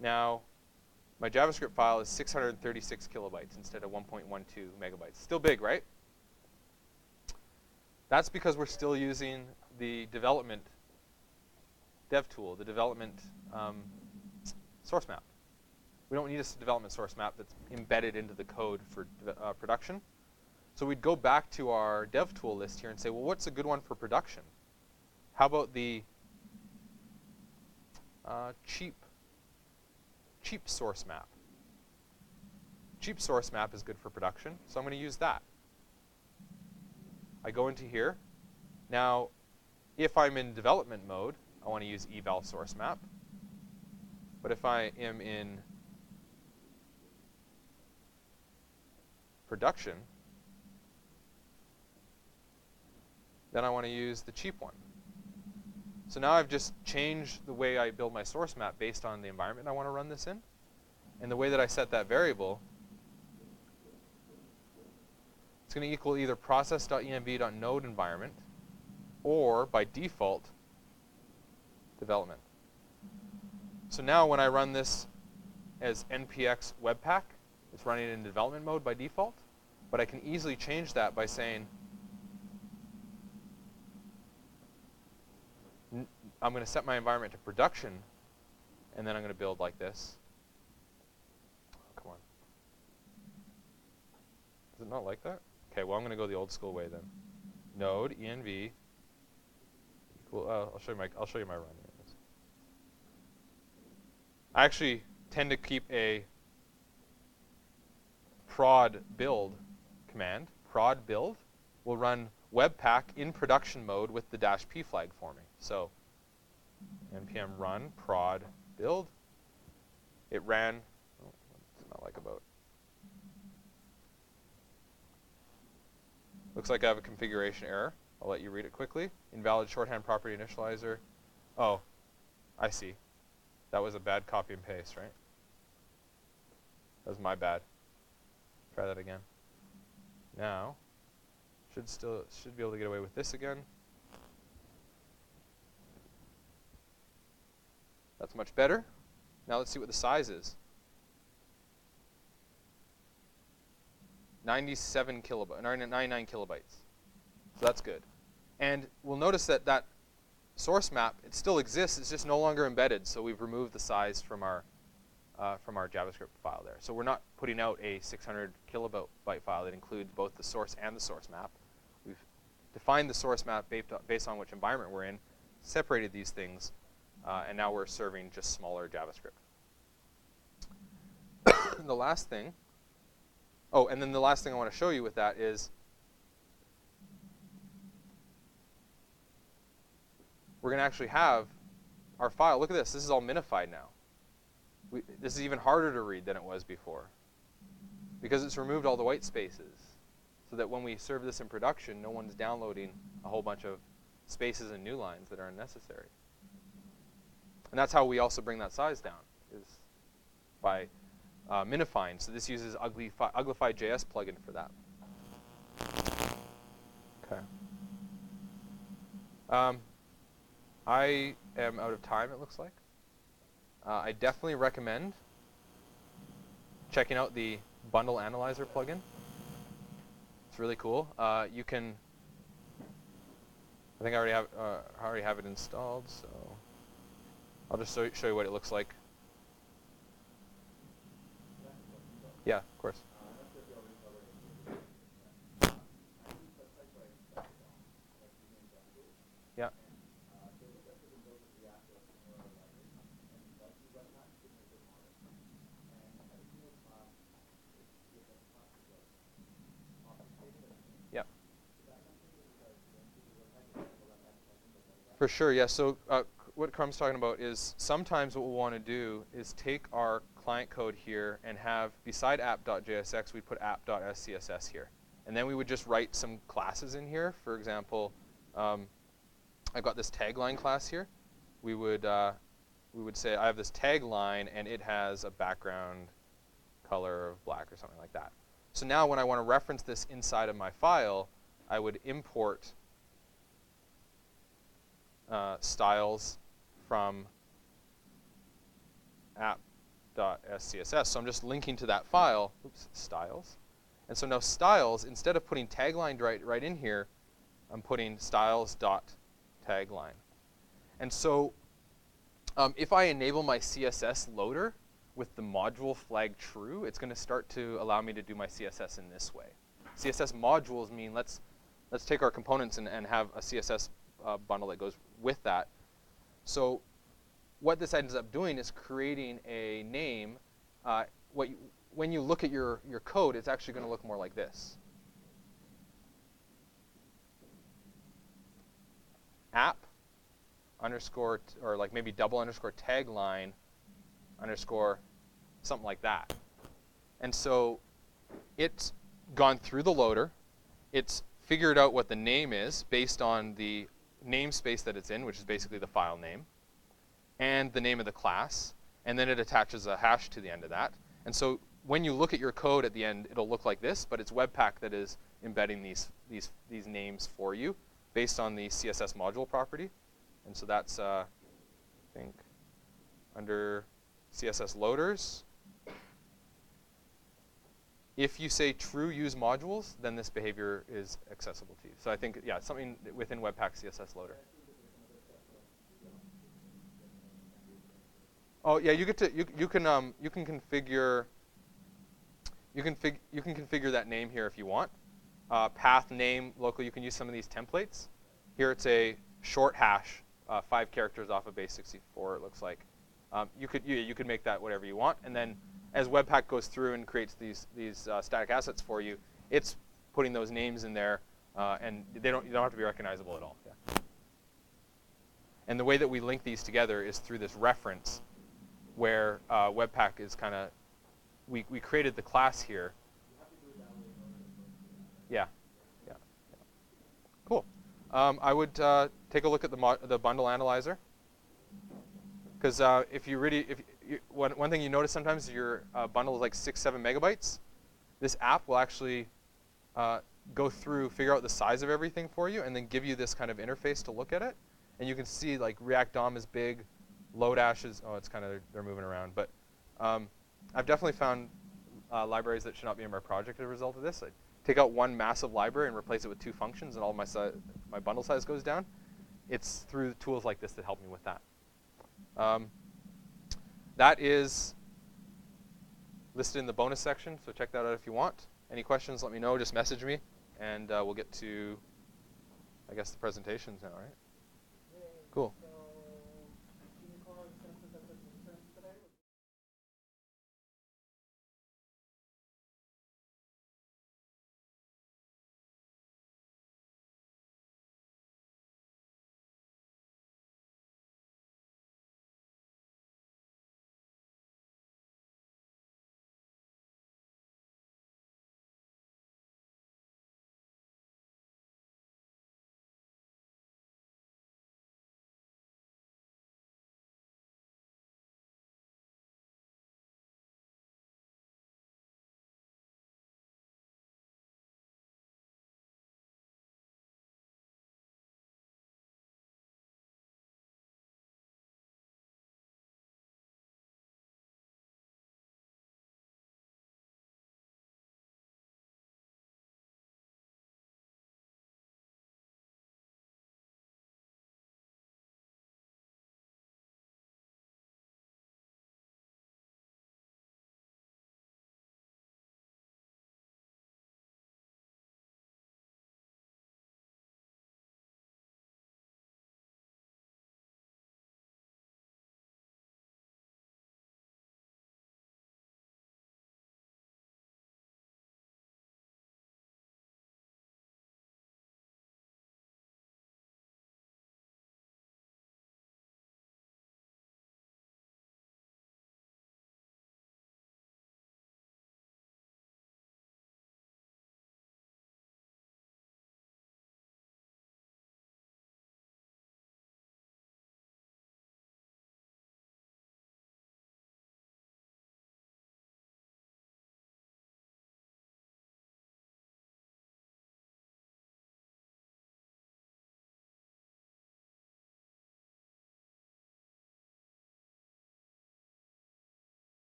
Now, my JavaScript file is 636 kilobytes instead of 1.12 megabytes. Still big, right? That's because we're still using the development dev tool, the development source map. We don't need a development source map that's embedded into the code for production. So we'd go back to our dev tool list here and say, well, what's a good one for production? How about the cheap source map? Cheap source map is good for production, so I'm going to use that. I go into here. Now, if I'm in development mode, I want to use eval source map. But if I am in production, then I want to use the cheap one. So now I've just changed the way I build my source map based on the environment I want to run this in. And the way that I set that variable, it's going to equal either process.env.node environment or, by default, development. So now when I run this as npx webpack, it's running in development mode by default. But I can easily change that by saying, I'm going to set my environment to production, and then I'm going to build like this. Oh, come on. Is it not like that? Okay, well, I'm going to go the old school way then. Node env equal. I'll show you my run. I actually tend to keep a prod build command. Prod build will run webpack in production mode with the -p flag for me. So npm run prod build. It ran. Oh, what's it not like about? Looks like I have a configuration error. I'll let you read it quickly. Invalid shorthand property initializer. Oh, I see. That was a bad copy and paste, right? That was my bad. Try that again. Now, should be able to get away with this again. That's much better. Now let's see what the size is. 97 kilobytes, 99 kilobytes. So that's good. And we'll notice that that source map, it still exists. It's just no longer embedded. So we've removed the size from our JavaScript file there. So we're not putting out a 600 kilobyte file that includes both the source and the source map. We've defined the source map based on which environment we're in, separated these things, and now we're serving just smaller JavaScript. The last thing Oh, and then the last thing I want to show you with that is we're going to actually have our file. Look at this. This is all minified now. This is even harder to read than it was before because it's removed all the white spaces so that when we serve this in production, no one's downloading a whole bunch of spaces and new lines that are unnecessary. And that's how we also bring that size down, is by minifying. So this uses Uglify.js plugin for that. Okay. I am out of time, it looks like. I definitely recommend checking out the Bundle Analyzer plugin. It's really cool. You can, I think I already have it installed, so I'll just show you what it looks like. Yeah, of course. Yeah. Yeah. For sure, yeah. So what Crumb's talking about is sometimes what we'll want to do is take our client code here and have, beside app.jsx, we'd put app.scss here. And then we would just write some classes in here. For example, I've got this tagline class here. We would say I have this tagline and it has a background color of black or something like that. So now when I want to reference this inside of my file, I would import styles from app.scss. So I'm just linking to that file, oops, styles. And so now styles, instead of putting tagline right in here, I'm putting styles.tagline. And so if I enable my CSS loader with the module flag true, it's going to start to allow me to do my CSS in this way. CSS modules mean let's take our components and have a CSS bundle that goes with that. So what this ends up doing is creating a name. When you look at your code, it's actually going to look more like this. App underscore, or like maybe double underscore tagline underscore something like that. And so it's gone through the loader. It's figured out what the name is based on the namespace that it's in, which is basically the file name, and the name of the class. And then it attaches a hash to the end of that. And so when you look at your code at the end, it'll look like this, but it's Webpack that is embedding these names for you based on the CSS module property. And so that's, I think, under CSS loaders. If you say true use modules, then this behavior is accessible to you. So I think, yeah, something within Webpack CSS loader. Oh yeah, you get to you can configure that name here if you want. Path name local. You can use some of these templates. Here it's a short hash, 5 characters off of base 64. It looks like. You could make that whatever you want, and then as Webpack goes through and creates these static assets for you, it's putting those names in there, and you don't have to be recognizable at all. Yeah. And the way that we link these together is through this reference, where Webpack is kind of we created the class here. Yeah. Cool. I would take a look at the bundle analyzer, because one thing you notice sometimes is your bundle is like 6-7 megabytes. This app will actually go through, figure out the size of everything for you, and then give you this kind of interface to look at it. And you can see like React DOM is big, Lodash is, oh, it's kind of, they're moving around. But I've definitely found libraries that should not be in my project as a result of this. I take out one massive library and replace it with 2 functions, and all my bundle size goes down. It's through tools like this that help me with that. That is listed in the bonus section, so check that out if you want. Any questions, let me know. Just message me, and we'll get to, I guess, the presentations now, right? Cool.